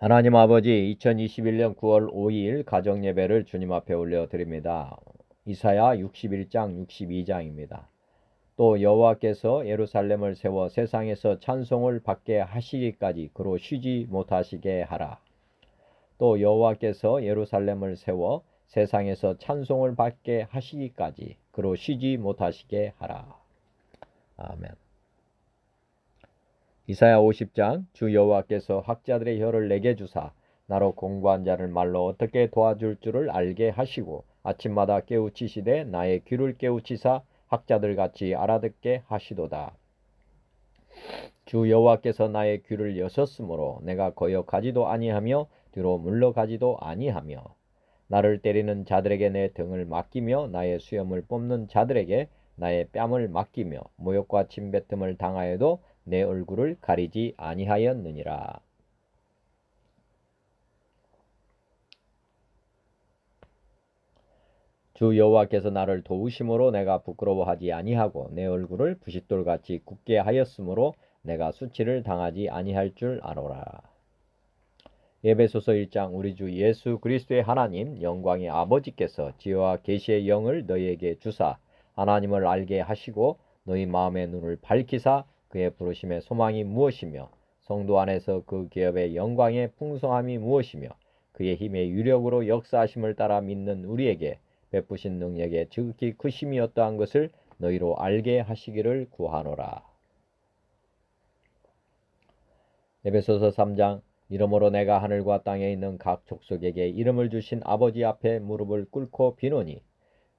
하나님 아버지, 2021년 9월 5일 가정예배를 주님 앞에 올려드립니다. 이사야 61장 62장입니다. 또 여호와께서 예루살렘을 세워 세상에서 찬송을 받게 하시기까지 그로 쉬지 못하시게 하라. 또 여호와께서 예루살렘을 세워 세상에서 찬송을 받게 하시기까지 그로 쉬지 못하시게 하라. 아멘. 이사야 50장 주 여호와께서 학자들의 혀를 내게 주사 나로 공부한 자를 말로 어떻게 도와줄 줄을 알게 하시고 아침마다 깨우치시되 나의 귀를 깨우치사 학자들같이 알아듣게 하시도다. 주 여호와께서 나의 귀를 여셨으므로 내가 거역하지도 아니하며 뒤로 물러가지도 아니하며 나를 때리는 자들에게 내 등을 맡기며 나의 수염을 뽑는 자들에게 나의 뺨을 맡기며 모욕과 침뱉음을 당하여도 내 얼굴을 가리지 아니하였느니라. 주 여호와께서 나를 도우심으로 내가 부끄러워하지 아니하고 내 얼굴을 부싯돌같이 굳게 하였으므로 내가 수치를 당하지 아니할 줄 아노라. 에베소서 1장 우리 주 예수 그리스도의 하나님 영광의 아버지께서 지혜와 계시의 영을 너희에게 주사 하나님을 알게 하시고 너희 마음의 눈을 밝히사 그의 부르심의 소망이 무엇이며 성도 안에서 그 기업의 영광의 풍성함이 무엇이며 그의 힘의 유력으로 역사하심을 따라 믿는 우리에게 베푸신 능력의 지극히 크심이 어떠한 것을 너희로 알게 하시기를 구하노라. 에베소서 3장 이러므로 내가 하늘과 땅에 있는 각 족속에게 이름을 주신 아버지 앞에 무릎을 꿇고 비노니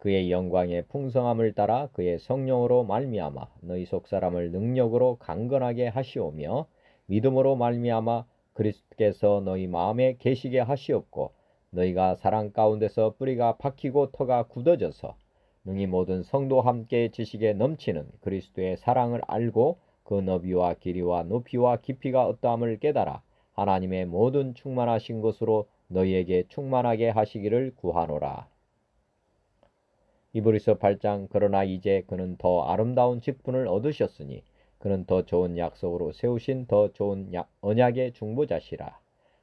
그의 영광의 풍성함을 따라 그의 성령으로 말미암아 너희 속사람을 능력으로 강건하게 하시오며 믿음으로 말미암아 그리스도께서 너희 마음에 계시게 하시옵고 너희가 사랑 가운데서 뿌리가 박히고 터가 굳어져서 능히 모든 성도 함께 지식에 넘치는 그리스도의 사랑을 알고 그 너비와 길이와 높이와 깊이가 어떠함을 깨달아 하나님의 모든 충만하신 것으로 너희에게 충만하게 하시기를 구하노라. 히브리서 8장 그러나 이제 그는 더 아름다운 직분을 얻으셨으니 그는 더 좋은 약속으로 세우신 더 좋은 언약의 중보자시라.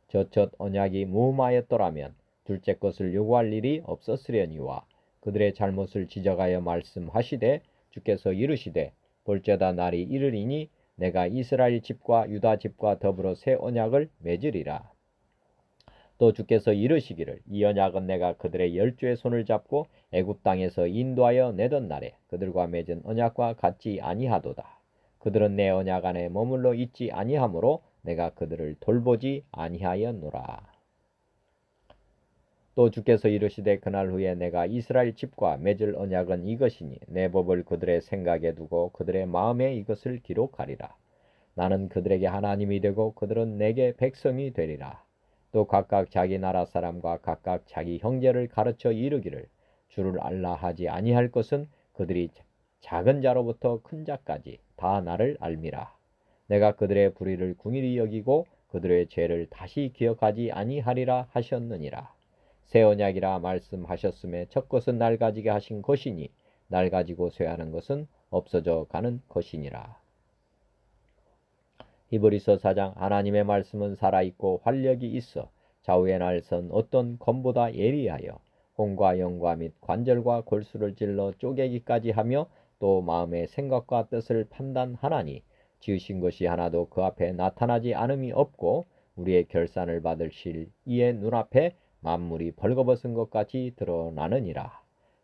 저 첫 언약이 무음하였더라면 둘째 것을 요구할 일이 없었으려니와 그들의 잘못을 지적하여 말씀하시되 주께서 이르시되 볼지어다 날이 이르리니 내가 이스라엘 집과 유다 집과 더불어 새 언약을 맺으리라. 또 주께서 이르시기를 이 언약은 내가 그들의 열조의 손을 잡고 애굽 땅에서 인도하여 내던 날에 그들과 맺은 언약과 같지 아니하도다. 그들은 내 언약 안에 머물러 있지 아니하므로 내가 그들을 돌보지 아니하였노라. 또 주께서 이르시되 그날 후에 내가 이스라엘 집과 맺을 언약은 이것이니 내 법을 그들의 생각에 두고 그들의 마음에 이것을 기록하리라. 나는 그들에게 하나님이 되고 그들은 내게 백성이 되리라. 또 각각 자기 나라 사람과 각각 자기 형제를 가르쳐 이르기를 주를 알라 하지 아니할 것은 그들이 작은 자로부터 큰 자까지 다 나를 알미라. 내가 그들의 불의를 궁일이 여기고 그들의 죄를 다시 기억하지 아니하리라 하셨느니라. 새 언약이라 말씀하셨음에 첫 것은 낡아지게 하신 것이니 낡아지고 쇠하는 것은 없어져 가는 것이니라. 히브리서 4장 하나님의 말씀은 살아있고 활력이 있어 좌우의 날선 어떤 검보다 예리하여 혼과 영과 및 관절과 골수를 찔러 쪼개기까지 하며 또 마음의 생각과 뜻을 판단하나니 지으신 것이 하나도 그 앞에 나타나지 않음이 없고 우리의 결산을 받으실 이의 눈앞에 만물이 벌거벗은 것 같이 드러나느니라.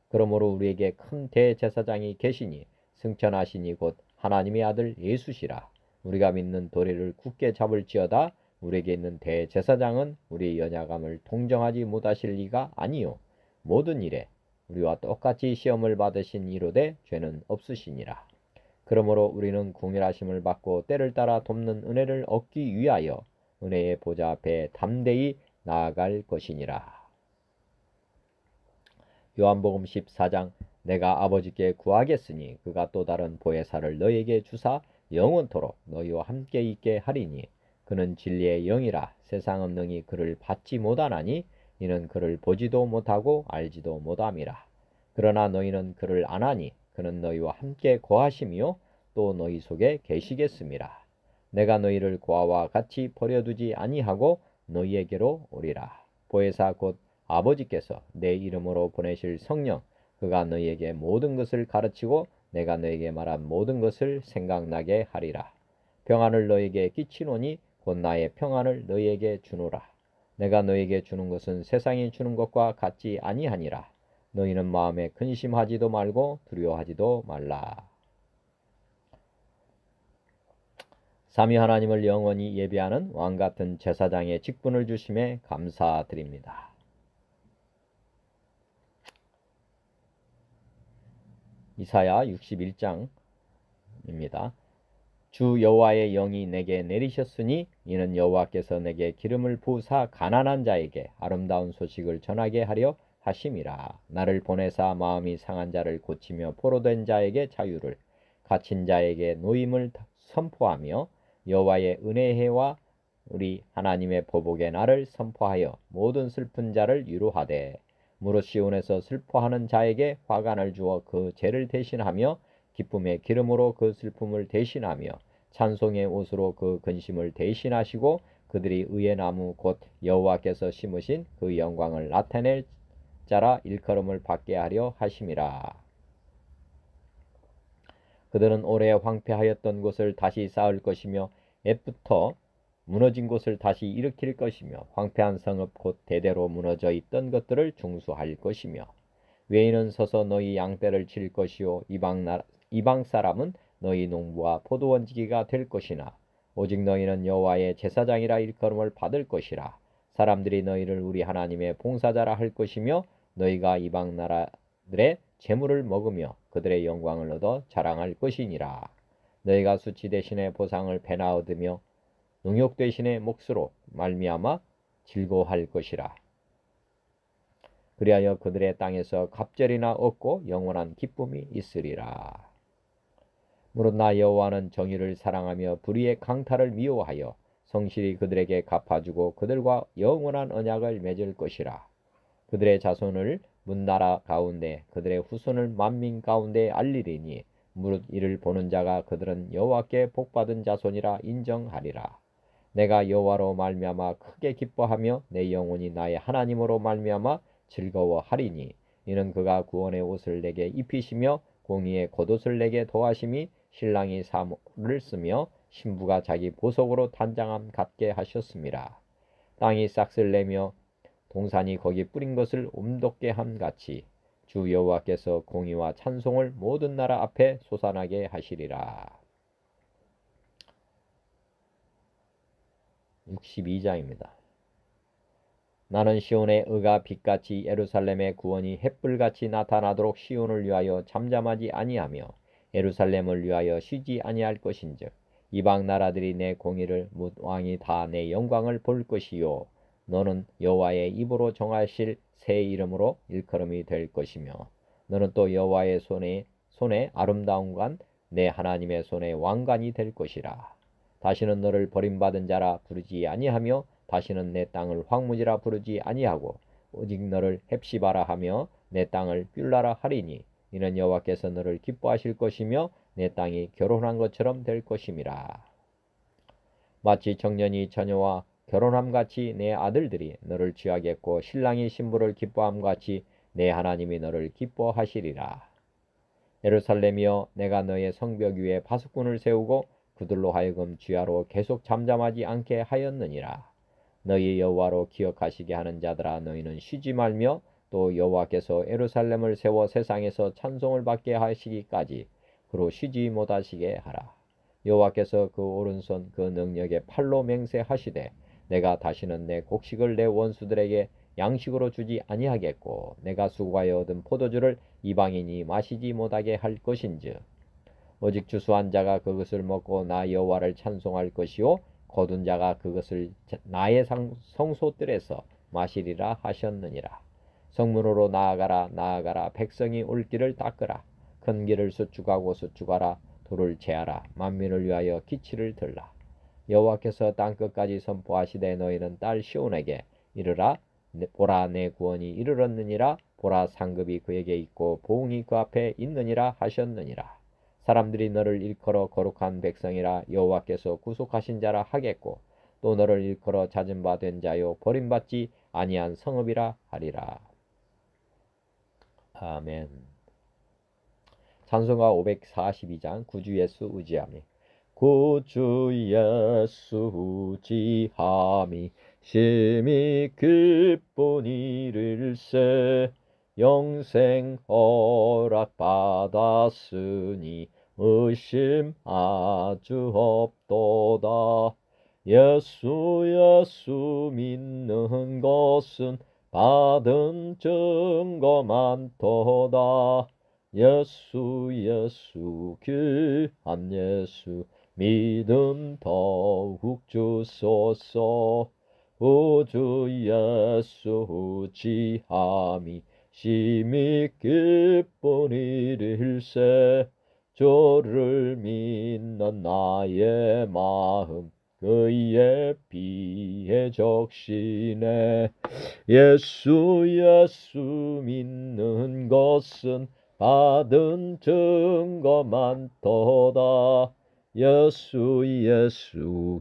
그러므로 우리에게 큰 대제사장이 계시니 승천하시니 곧 하나님의 아들 예수시라. 우리가 믿는 도리를 굳게 잡을지어다. 우리에게 있는 대제사장은 우리의 연약함을 동정하지 못하실 리가 아니요 모든 일에 우리와 똑같이 시험을 받으신 이로되 죄는 없으시니라. 그러므로 우리는 궁일하심을 받고 때를 따라 돕는 은혜를 얻기 위하여 은혜의 보좌 앞에 담대히 나아갈 것이니라. 요한복음 14장 내가 아버지께 구하겠으니 그가 또 다른 보혜사를 너희에게 주사 영원토록 너희와 함께 있게 하리니 그는 진리의 영이라 세상은 능히 그를 받지 못하나니 이는 그를 보지도 못하고 알지도 못함이라. 그러나 너희는 그를 아나니 그는 너희와 함께 거하시며 또 너희 속에 계시겠음이라. 내가 너희를 고아와 같이 버려두지 아니하고 너희에게로 오리라. 보혜사 곧 아버지께서 내 이름으로 보내실 성령 그가 너희에게 모든 것을 가르치고 내가 너희에게 말한 모든 것을 생각나게 하리라. 평안을 너희에게 끼치노니 곧 나의 평안을 너희에게 주노라. 내가 너희에게 주는 것은 세상이 주는 것과 같지 아니하니라. 너희는 마음에 근심하지도 말고 두려워하지도 말라. 삼위 하나님을 영원히 예배하는 왕같은 제사장의 직분을 주심에 감사드립니다. 이사야 61장입니다. 주 여호와의 영이 내게 내리셨으니 이는 여호와께서 내게 기름을 부으사 가난한 자에게 아름다운 소식을 전하게 하려 하심이라. 나를 보내사 마음이 상한 자를 고치며 포로된 자에게 자유를 갇힌 자에게 노임을 선포하며 여호와의 은혜의 해와 우리 하나님의 보복의 날을 선포하여 모든 슬픈 자를 위로하되 무릇 시온에서 슬퍼하는 자에게 화관을 주어 그 죄를 대신하며 기쁨의 기름으로 그 슬픔을 대신하며 찬송의 옷으로 그 근심을 대신하시고 그들이 의의 나무 곧 여호와께서 심으신 그 영광을 나타낼 자라 일컬음을 받게 하려 하심이라. 그들은 오래 황폐하였던 곳을 다시 쌓을 것이며 옛부터 무너진 곳을 다시 일으킬 것이며 황폐한 성읍 곧 대대로 무너져 있던 것들을 중수할 것이며 외인은 서서 너희 양떼를 칠 것이요 이방 사람은 너희 농부와 포도원지기가 될 것이나 오직 너희는 여호와의 제사장이라 일컬음을 받을 것이라. 사람들이 너희를 우리 하나님의 봉사자라 할 것이며 너희가 이방 나라들의 재물을 먹으며 그들의 영광을 얻어 자랑할 것이니라. 너희가 수치 대신에 보상을 배나 얻으며 능욕 대신에 몫으로 말미암아 즐거워할 것이라. 그리하여 그들의 땅에서 갑절이나 얻고 영원한 기쁨이 있으리라. 무릇 나 여호와는 정의를 사랑하며 불의의 강탈을 미워하여 성실히 그들에게 갚아주고 그들과 영원한 언약을 맺을 것이라. 그들의 자손을 문나라 가운데 그들의 후손을 만민 가운데 알리리니 무릇 이를 보는 자가 그들은 여호와께 복받은 자손이라 인정하리라. 내가 여호와로 말미암아 크게 기뻐하며 내 영혼이 나의 하나님으로 말미암아 즐거워하리니 이는 그가 구원의 옷을 내게 입히시며 공의의 겉옷을 내게 도하심이 신랑이 사모를 쓰며 신부가 자기 보석으로 단장함 같게 하셨습니다. 땅이 싹을 내며 동산이 거기 뿌린 것을 옴돋게 함 같이 주 여호와께서 공의와 찬송을 모든 나라 앞에 솟아나게 하시리라. 62장입니다. 나는 시온의 의가 빛같이 예루살렘의 구원이 햇불같이 나타나도록 시온을 위하여 잠잠하지 아니하며 예루살렘을 위하여 쉬지 아니할 것인즉 이방 나라들이 내 공의를 묻 왕이 다 내 영광을 볼 것이요 너는 여호와의 입으로 정하실 새 이름으로 일컬음이 될 것이며 너는 또 여호와의 손에 아름다운 관 내 하나님의 손에 왕관이 될 것이라. 다시는 너를 버림받은 자라 부르지 아니하며 다시는 내 땅을 황무지라 부르지 아니하고 오직 너를 헵시바라 하며 내 땅을 뷸라라 하리니 이는 여호와께서 너를 기뻐하실 것이며 내 땅이 결혼한 것처럼 될 것임이라. 마치 청년이 처녀와 결혼함같이 내 아들들이 너를 취하겠고 신랑이 신부를 기뻐함같이 내 하나님이 너를 기뻐하시리라. 예루살렘이여 내가 너의 성벽 위에 파수꾼을 세우고 그들로 하여금 주야로 계속 잠잠하지 않게 하였느니라. 너희 여호와로 기억하시게 하는 자들아 너희는 쉬지 말며 또 여호와께서 예루살렘을 세워 세상에서 찬송을 받게 하시기까지 그로 쉬지 못하시게 하라. 여호와께서 그 오른손 그 능력의 팔로 맹세하시되 내가 다시는 내 곡식을 내 원수들에게 양식으로 주지 아니하겠고 내가 수고하여 얻은 포도주를 이방인이 마시지 못하게 할 것인즉 오직 주수한 자가 그것을 먹고 나 여호와를 찬송할 것이요 거둔 자가 그것을 나의 성소들에서 마시리라 하셨느니라. 성문으로 나아가라 나아가라 백성이 올 길을 닦으라. 큰 길을 수축하고 수축하라. 돌을 채하라. 만민을 위하여 기치를 들라. 여호와께서 땅끝까지 선포하시되 너희는 딸 시온에게 이르라. 보라 내 구원이 이르렀느니라. 보라 상급이 그에게 있고 보응이 그 앞에 있느니라 하셨느니라. 사람들이 너를 일컬어 거룩한 백성이라 여호와께서 구속하신 자라 하겠고 또 너를 일컬어 찾은 바 된 자요 버림받지 아니한 성읍이라 하리라. 아멘. 찬송가 542장 구주 예수 의지함이. 구주 예수 의지함이 심히 기쁜 일일세. 영생 허락 받았으니 의심 아주 없도다. 예수 믿는 것은 받은 증거 많도다. 예수 귀한 예수 믿음 더욱 주소서. 우주 예수 의지함이 심히 기쁜 일일세. 주를 믿는 나의 마음 그의 피에 적시네. 예수 믿는 것은 받은 증거 많도다. 예수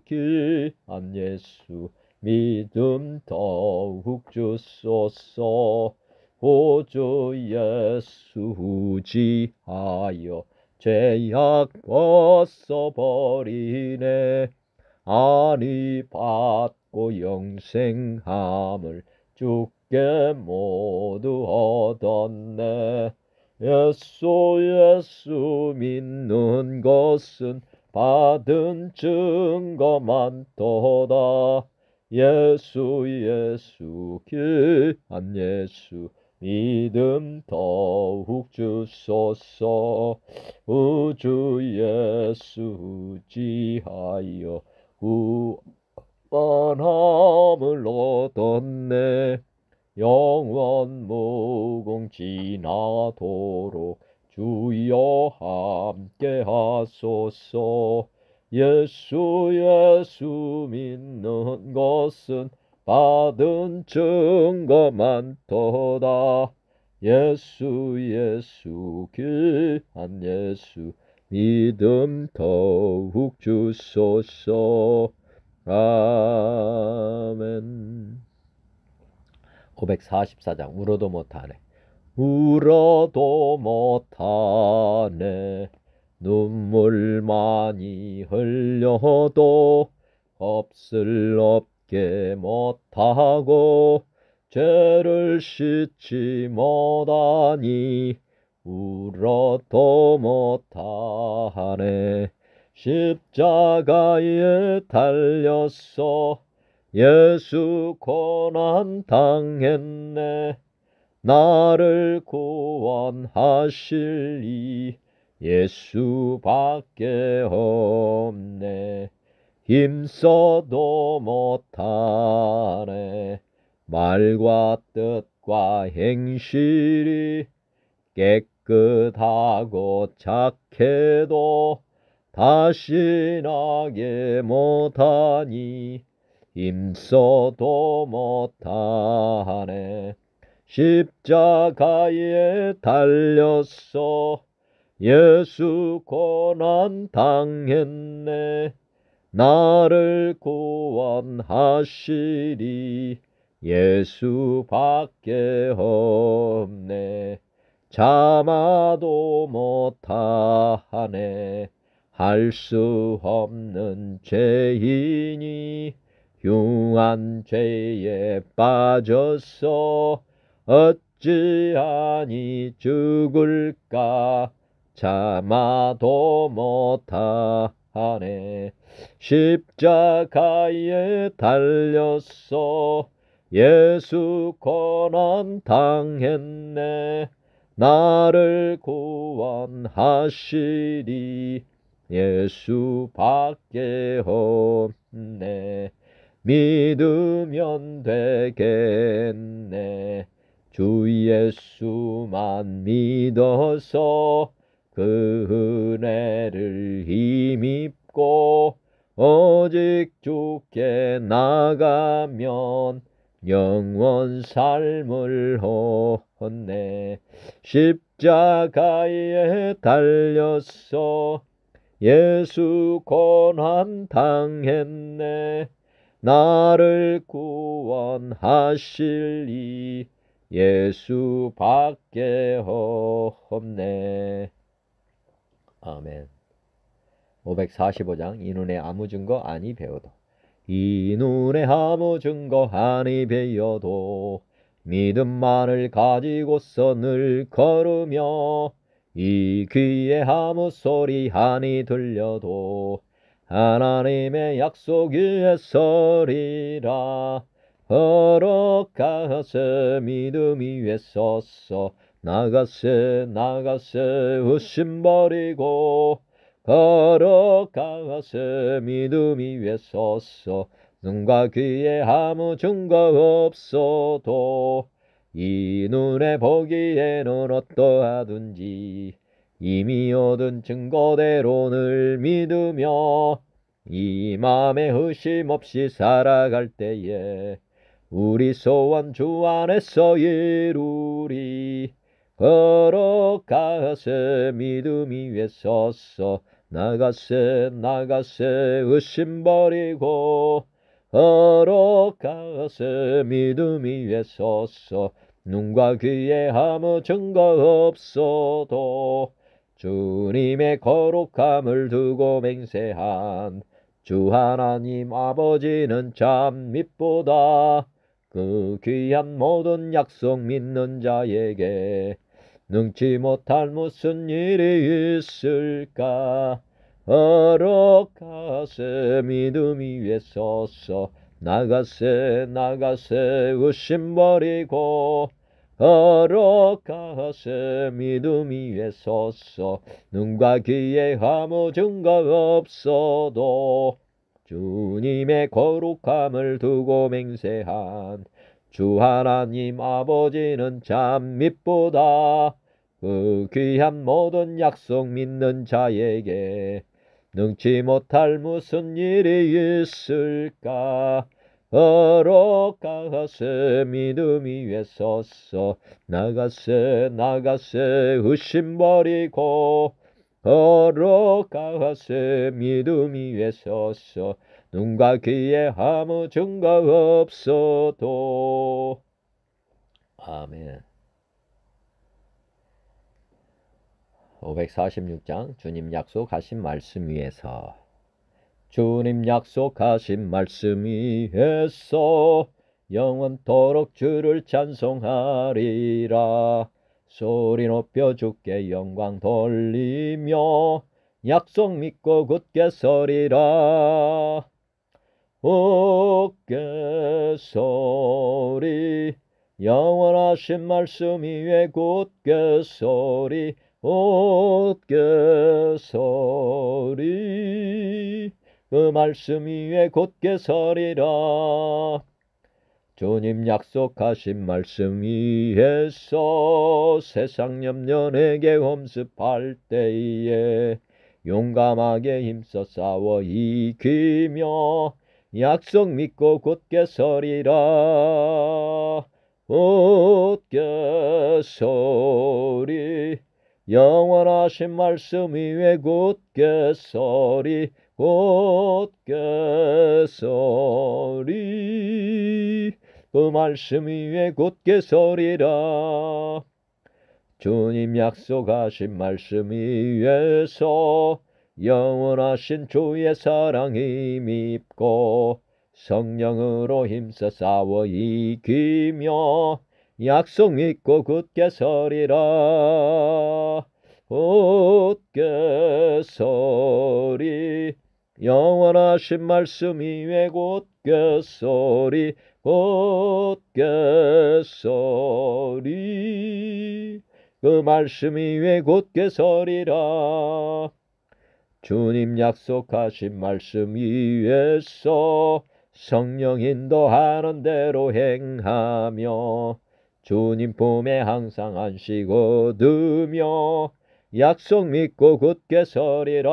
귀한 예수 믿음 더욱 주소서. 구주 예수 의지하여 죄악 벗어버리네. 아니 받고 영생함을 주께 모두 얻었네. 예수 믿는 것은 받은 증거 많도다. 예수 귀한 예수 믿음 더욱 주소서. 우주 예수 의지하여 구원함을 얻었네. 영원 무궁 지나도록 주여 함께 하소서. 예수 믿는 것은 받은 증거 많도다. 예수 귀한 예수 믿음 더욱 주소서. 아멘. 544장 울어도 못하네. 울어도 못하네. 눈물 많이 흘려도 겁을 없게 못하고 죄를 씻지 못하니 울어도 못하네. 십자가에 달렸어 예수 고난 당했네. 나를 구원하실리 예수밖에 없네. 힘써도 못하네. 말과 뜻과 행실이 깨끗하고 착해도 다시 나게 못하니 힘써도 못하네. 십자가에 달렸어 예수 고난 당했네. 나를 구원하시리 예수밖에 없네. 참아도 못하네. 할 수 없는 죄인이 흉한 죄에 빠졌어 어찌하니 죽을까. 참아도 못하네. 십자가에 달렸어 예수 고난 당했네. 나를 구원하시리 예수밖에 없네. 믿으면 되겠네. 주 예수만 믿어서 그 은혜를 힘입고 오직 주께 나가면 영원 삶을 얻네. 십자가에 달렸어 예수 고난 당했네. 나를 구원하실 이 예수밖에 없네. 아멘. 545장 이 눈에 아무 증거 아니 배워도 이 눈에 아무 증거 아니 배워도 믿음만을 가지고서 늘 걸으며 이 귀에 아무 소리 아니 들려도 하나님의 약속 위에 서리라. 걸어가세 믿음 위에 섰어 나가세 의심 버리고 걸어가세 믿음 위에 섰어 눈과 귀에 아무 증거 없어도 이 눈에 보기에는 어떠하든지 이미 얻은 증거대로 늘 믿으며 이 맘에 의심 없이 살아갈 때에 우리 소원 주 안에서 이루리. 걸어가세 믿음 위에 섰어 나가세 의심 버리고 걸어가세 믿음 위에 섰어 눈과 귀에 아무 증거 없어도 주님의 거룩함을 두고 맹세한 주 하나님 아버지는 참 믿보다 그 귀한 모든 약속 믿는 자에게 능치 못할 무슨 일이 있을까. 걸어가세 믿음 위에 섰어 나가세 의심 버리고 걸어가세 믿음 위에 섰어 눈과 귀에 아무 증거 없어도 주님의 거룩함을 두고 맹세한 주 하나님 아버지는 참 믿보다 그 귀한 모든 약속 믿는 자에게 능치 못할 무슨 일이 있을까. 걸어가세 믿음 위에 섰어 나가세 의심 버리고 걸어가세 믿음 위에 섰어 눈과 귀에 아무 증거 없어도. 아멘. 546장 주님 약속하신 말씀 위에서 주님 약속하신 말씀 위에서 영원토록 주를 찬송하리라. 소리 높여 주께 영광 돌리며 약속 믿고 굳게 서리라. 굳게 서리 영원하신 말씀 위에 굳게 서리 굳게 서리 그 말씀 위에 굳게 서리라. 주님 약속하신 말씀 위에서 세상 염려 내게 험습할 때에 용감하게 힘써 싸워 이기며 약속 믿고 굳게 서리라. 굳게 서리 영원하신 말씀 위에 굳게 서리 굳게 서리 그 말씀 위에 굳게 서리라. 주님 약속하신 말씀 위에서 영원하신 주의 사랑 힘입고 성령으로 힘써 싸워 이기며 약속 믿고 굳게 서리라. 굳게 서리 영원하신 말씀 위에 굳게 서리 굳게 서리 그 말씀 위에 굳게 서리라. 주님 약속하신 말씀 위에서 성령 인도하는 대로 행하며 주님 품에 항상 안식 얻으며 약속 믿고 굳게 서리라.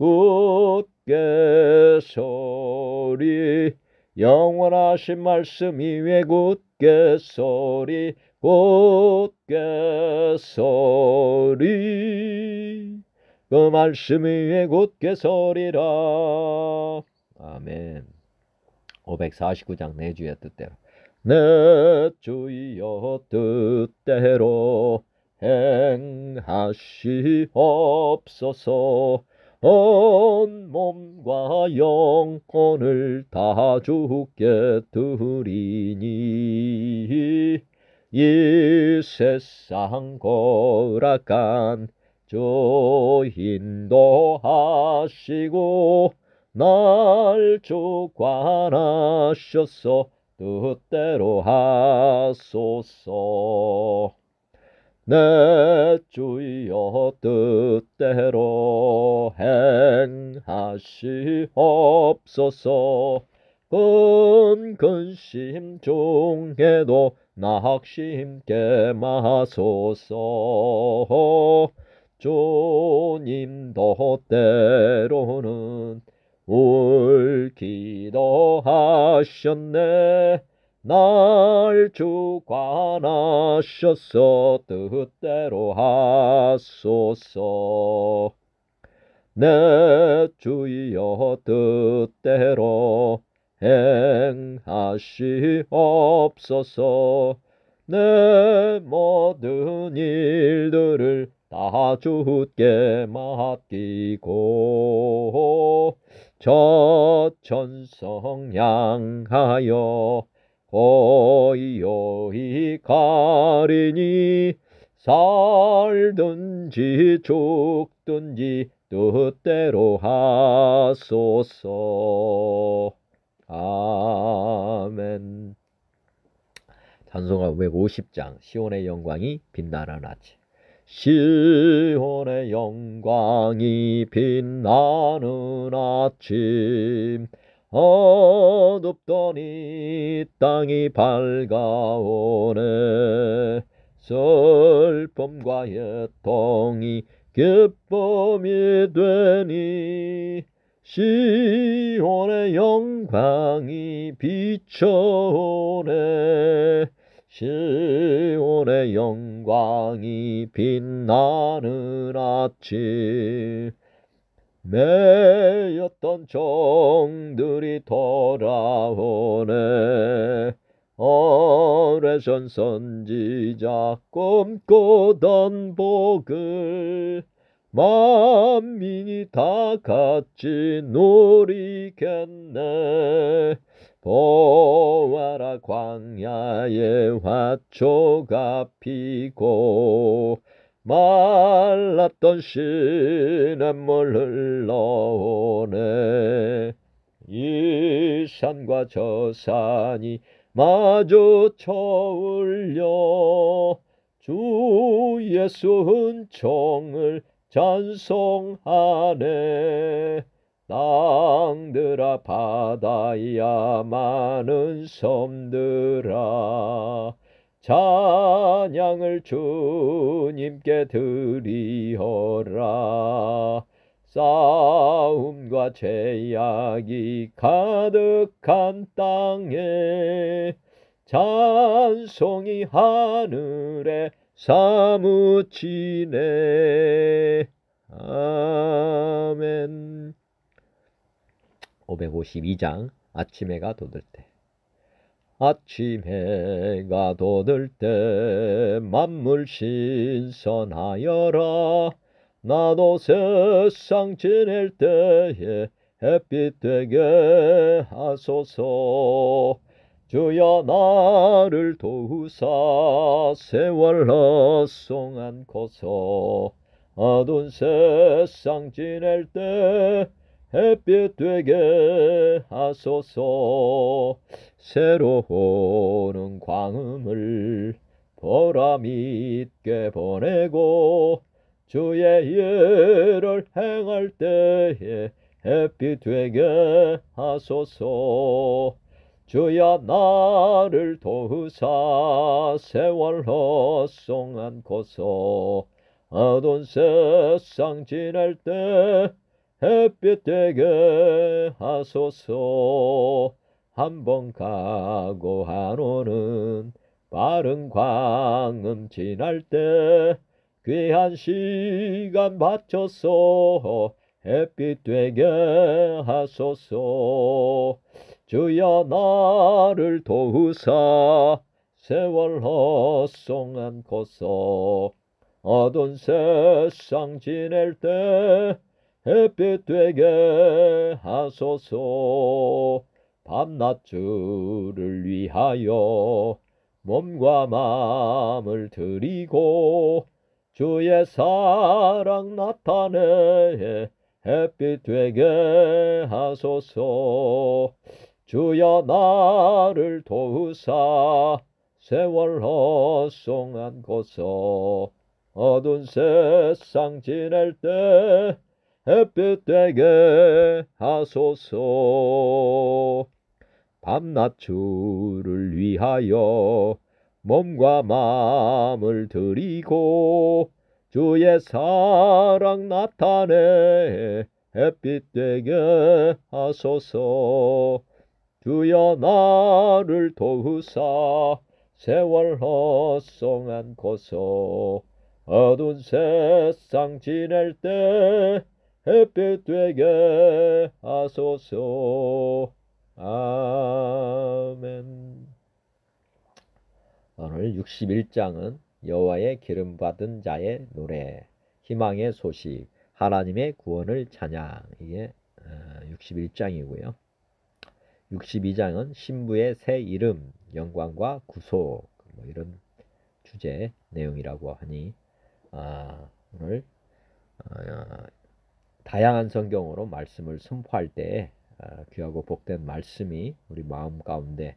굳게 서리 영원하신 말씀 위에 굳게 서리 굳게 서리 그 말씀 위에 굳게 서리라. 아멘. 549장 내 주의 뜻대로. 내 주여 뜻대로 행하시옵소서. 온 몸과 영혼을 다 주께 드리니 이 세상 고락한 주 인도하시고 날 주관하셔서 뜻대로 하소서. 내 주여 뜻대로 행하시옵소서. 근심 중에도 낙심케 마소서. 주님도 때로는 울 기도하셨네. 날 주관하셔서 뜻대로 하소서. 내 주여 뜻대로 행하시옵소서. 내 모든 일들을 다 주께 맡기고 저 천성 향하여 고요히 가리니 살든지 죽든지 뜻대로 하소서. 아멘. 찬송가 550장 시온의 영광이 빛나는 아침. 시온의 영광이 빛나는 아침. 어둡더니 땅이 밝아오네. 슬픔과 애통이 기쁨이 되니 시온의 영광이 비춰오네. 시온의 영광이 빛나는 아침. 매였던 종들이 돌아오네. 오래전 선지자 꿈꾸던 복을 만민이 다 같이 누리겠네. 보아라 광야에 화초가 피고 말랐던 시냇물 흘러오네. 이 산과 저 산이 마주 쳐울려 주 예수 은총을 찬송하네. 땅들아 바다야 많은 섬들아 찬양을 주님께 드리어라. 싸움과 죄악이 가득한 땅에 찬송이 하늘에 사무치네. 아멘. 552장 아침 해가 돋을 때. 아침 해가 돋을 때 만물 신선하여라. 나도 세상 지낼 때에 햇빛 되게 하소서. 주여 나를 도우사 세월 헛송 않고서 어두운 세상 지낼 때 햇빛 되게 하소서. 새로운 광음을 보람 있게 보내고 주의 일을 행할 때에 햇빛 되게 하소서. 주여 나를 도우사 세월 헛송 않고서 어두운 세상 지낼 때 햇빛 되게 하소서. 한 번 가고 한 오는 빠른 광음 지날 때 귀한 시간 바쳐서 햇빛 되게 하소서. 주여 나를 도우사 세월 헛송 않고서 어두운 세상 지낼 때 햇빛 되게 하소서. 밤낮 주를 위하여 몸과 마음을 드리고 주의 사랑 나타내 햇빛 되게 하소서. 주여 나를 도우사 세월 헛송 않고서 어두운 세상 지낼 때 햇빛 되게 하소서. 밤낮 주를 위하여 몸과 마음을 드리고 주의 사랑 나타내 햇빛 되게 하소서. 주여 나를 도우사 세월 헛송 않고서 어두운 세상 지낼 때 햇빛 되게 하소서. 아멘. 오늘 61장은 여호와의 기름 받은 자의 노래, 희망의 소식, 하나님의 구원을 찬양, 이게 61장이고요. 62장은 신부의 새 이름, 영광과 구속, 이런 주제 내용이라고 하니 오늘 다양한 성경으로 말씀을 선포할 때 귀하고 복된 말씀이 우리 마음 가운데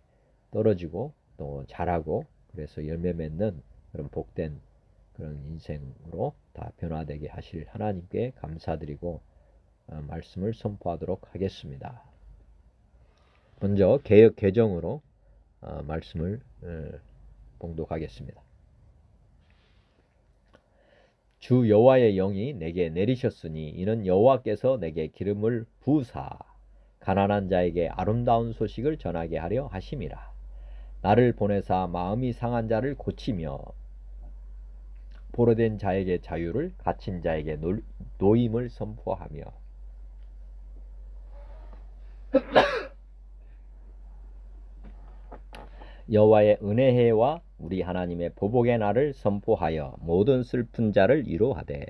떨어지고 또 자라고 그래서 열매 맺는 그런 복된 그런 인생으로 다 변화되게 하실 하나님께 감사드리고 말씀을 선포하도록 하겠습니다. 먼저 개역 개정으로 말씀을 봉독하겠습니다. 주 여호와의 영이 내게 내리셨으니 이는 여호와께서 내게 기름을 부으사 가난한 자에게 아름다운 소식을 전하게 하려 하심이라. 나를 보내사 마음이 상한 자를 고치며 포로된 자에게 자유를, 갇힌 자에게 노임을 선포하며 여호와의 은혜해와 우리 하나님의 보복의 날을 선포하여 모든 슬픈 자를 위로하되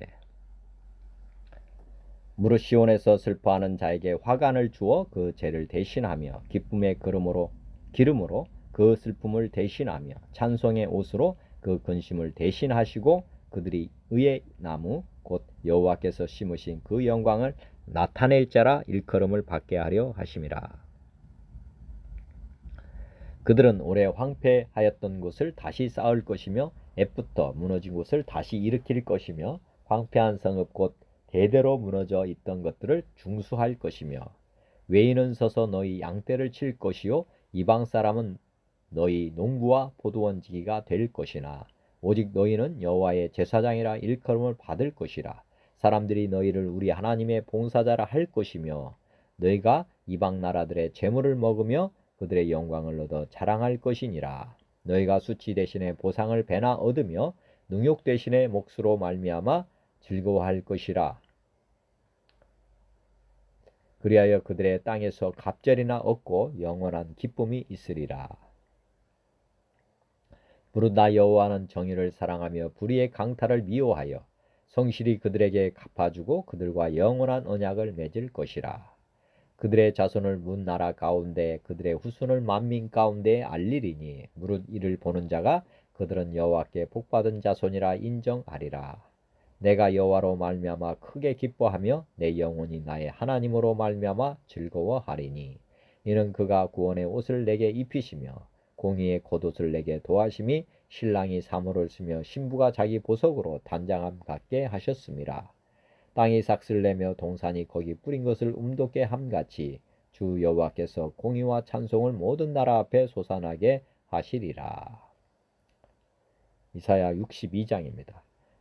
무릇 시온에서 슬퍼하는 자에게 화관을 주어 그 죄를 대신하며 기쁨의 기름으로 그 슬픔을 대신하며 찬송의 옷으로 그 근심을 대신하시고 그들이 의의 나무 곧 여호와께서 심으신 그 영광을 나타낼 자라 일컬음을 받게 하려 하심이라. 그들은 오래 황폐하였던 곳을 다시 쌓을 것이며 옛부터 무너진 곳을 다시 일으킬 것이며 황폐한 성읍 곧 대대로 무너져 있던 것들을 중수할 것이며 외인은 서서 너희 양떼를 칠 것이요 이방 사람은 너희 농부와 포도원지기가 될 것이나 오직 너희는 여호와의 제사장이라 일컬음을 받을 것이라. 사람들이 너희를 우리 하나님의 봉사자라 할 것이며 너희가 이방 나라들의 재물을 먹으며 그들의 영광을 얻어 자랑할 것이니라. 너희가 수치 대신에 보상을 배나 얻으며 능욕 대신에 몫으로 말미암아 즐거워할 것이라. 그리하여 그들의 땅에서 갑절이나 얻고 영원한 기쁨이 있으리라. 무릇 나 여호와는 정의를 사랑하며 불의의 강탈을 미워하여 성실히 그들에게 갚아주고 그들과 영원한 언약을 맺을 것이라. 그들의 자손을 문 나라 가운데 그들의 후손을 만민 가운데 알리리니 무릇 이를 보는 자가 그들은 여호와께 복받은 자손이라 인정하리라. 내가 여호와로 말미암아 크게 기뻐하며 내 영혼이 나의 하나님으로 말미암아 즐거워하리니 이는 그가 구원의 옷을 내게 입히시며 공의의 겉옷을 내게 도하심이 신랑이 사물을 쓰며 신부가 자기 보석으로 단장함 같게 하셨습니다. 땅이 삭슬내며 동산이 거기 뿌린 것을 움돋게 함같이 주 여호와께서 공의와 찬송을 모든 나라 앞에 솟아나게 하시리라. 이사야 62장입니다.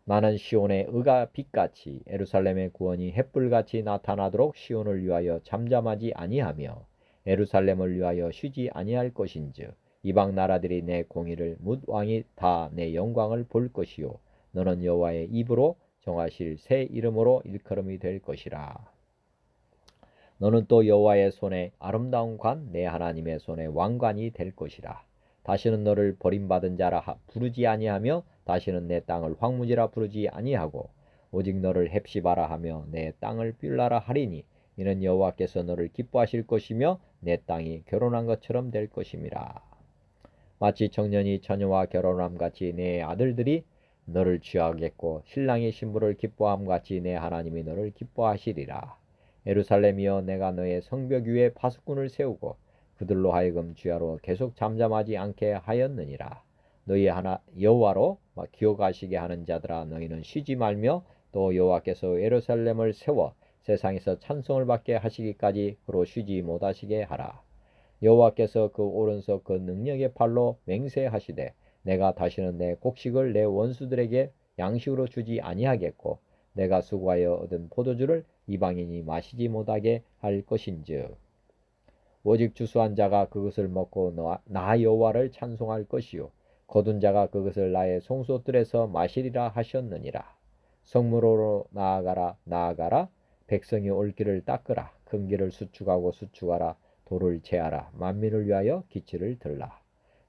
나는 시온의 의가 빛같이 예루살렘의 구원이 햇불같이 나타나도록 시온을 위하여 잠잠하지 아니하며 예루살렘을 위하여 쉬지 아니할 것인즉 이방 나라들이 내 공의를 뭇 왕이 다 내 영광을 볼 것이요 너는 여호와의 입으로 정하실 새 이름으로 일컬음이 될 것이라. 너는 또 여호와의 손에 아름다운 관, 내 하나님의 손에 왕관이 될 것이라. 다시는 너를 버림받은 자라 부르지 아니하며 다시는 내 땅을 황무지라 부르지 아니하고 오직 너를 헵시바라 하며 내 땅을 빌라라 하리니 이는 여호와께서 너를 기뻐하실 것이며 내 땅이 결혼한 것처럼 될 것임이라. 마치 청년이 처녀와 결혼함 같이 내 아들들이 너를 취하겠고 신랑이 신부를 기뻐함 같이 내 하나님이 너를 기뻐하시리라. 예루살렘이여, 내가 너의 성벽 위에 파수꾼을 세우고 그들로 하여금 주야로 계속 잠잠하지 않게 하였느니라. 너희 여호와로 기억하시게 하는 자들아, 너희는 쉬지 말며 또 여호와께서 예루살렘을 세워 세상에서 찬송을 받게 하시기까지 그로 쉬지 못하시게 하라. 여호와께서 그 오른손 그 능력의 팔로 맹세하시되 내가 다시는 내 곡식을 내 원수들에게 양식으로 주지 아니하겠고 내가 수고하여 얻은 포도주를 이방인이 마시지 못하게 할 것인즉 오직 주수한 자가 그것을 먹고 나 여호와를 찬송할 것이요 거둔 자가 그것을 나의 송소들에서 마시리라 하셨느니라. 성문으로 나아가라 백성이 올 길을 닦으라. 큰 길을 수축하고 수축하라. 도를 제하라. 만민을 위하여 기치를 들라.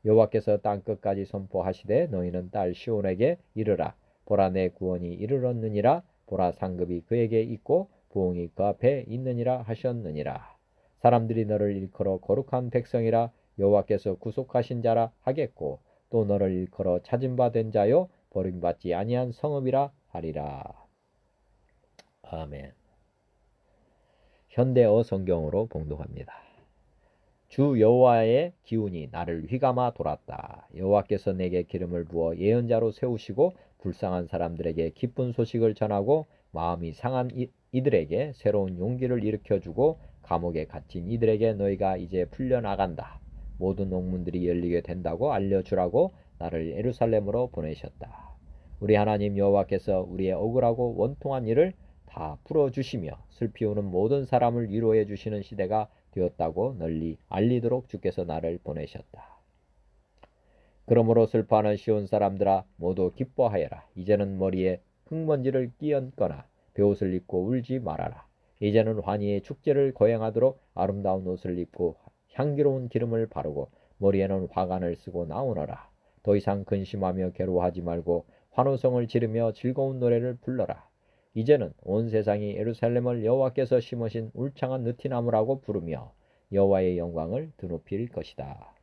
여호와께서 땅끝까지 선포하시되 너희는 딸 시온에게 이르라. 보라, 내 구원이 이르렀느니라. 보라, 상급이 그에게 있고 부흥이 그 앞에 있느니라 하셨느니라. 사람들이 너를 일컬어 거룩한 백성이라 여호와께서 구속하신 자라 하겠고 또 너를 일컬어 찾은 바 된 자요 버림받지 아니한 성읍이라 하리라. 아멘. 현대어 성경으로 봉독합니다. 주 여호와의 기운이 나를 휘감아 돌았다. 여호와께서 내게 기름을 부어 예언자로 세우시고 불쌍한 사람들에게 기쁜 소식을 전하고 마음이 상한 이들에게 새로운 용기를 일으켜주고 감옥에 갇힌 이들에게 너희가 이제 풀려나간다. 모든 옥문들이 열리게 된다고 알려주라고 나를 예루살렘으로 보내셨다. 우리 하나님 여호와께서 우리의 억울하고 원통한 일을 다 풀어주시며 슬피 우는 모든 사람을 위로해 주시는 시대가 되었다고 널리 알리도록 주께서 나를 보내셨다. 그러므로 슬퍼하는 시온 사람들아 모두 기뻐하여라. 이제는 머리에 흙먼지를 끼얹거나 베옷을 입고 울지 말아라. 이제는 환희의 축제를 거행하도록 아름다운 옷을 입고 향기로운 기름을 바르고 머리에는 화관을 쓰고 나오너라. 더 이상 근심하며 괴로워하지 말고 환호성을 지르며 즐거운 노래를 불러라. 이제는 온 세상이 예루살렘을 여호와께서 심으신 울창한 느티나무라고 부르며 여호와의 영광을 드높일 것이다.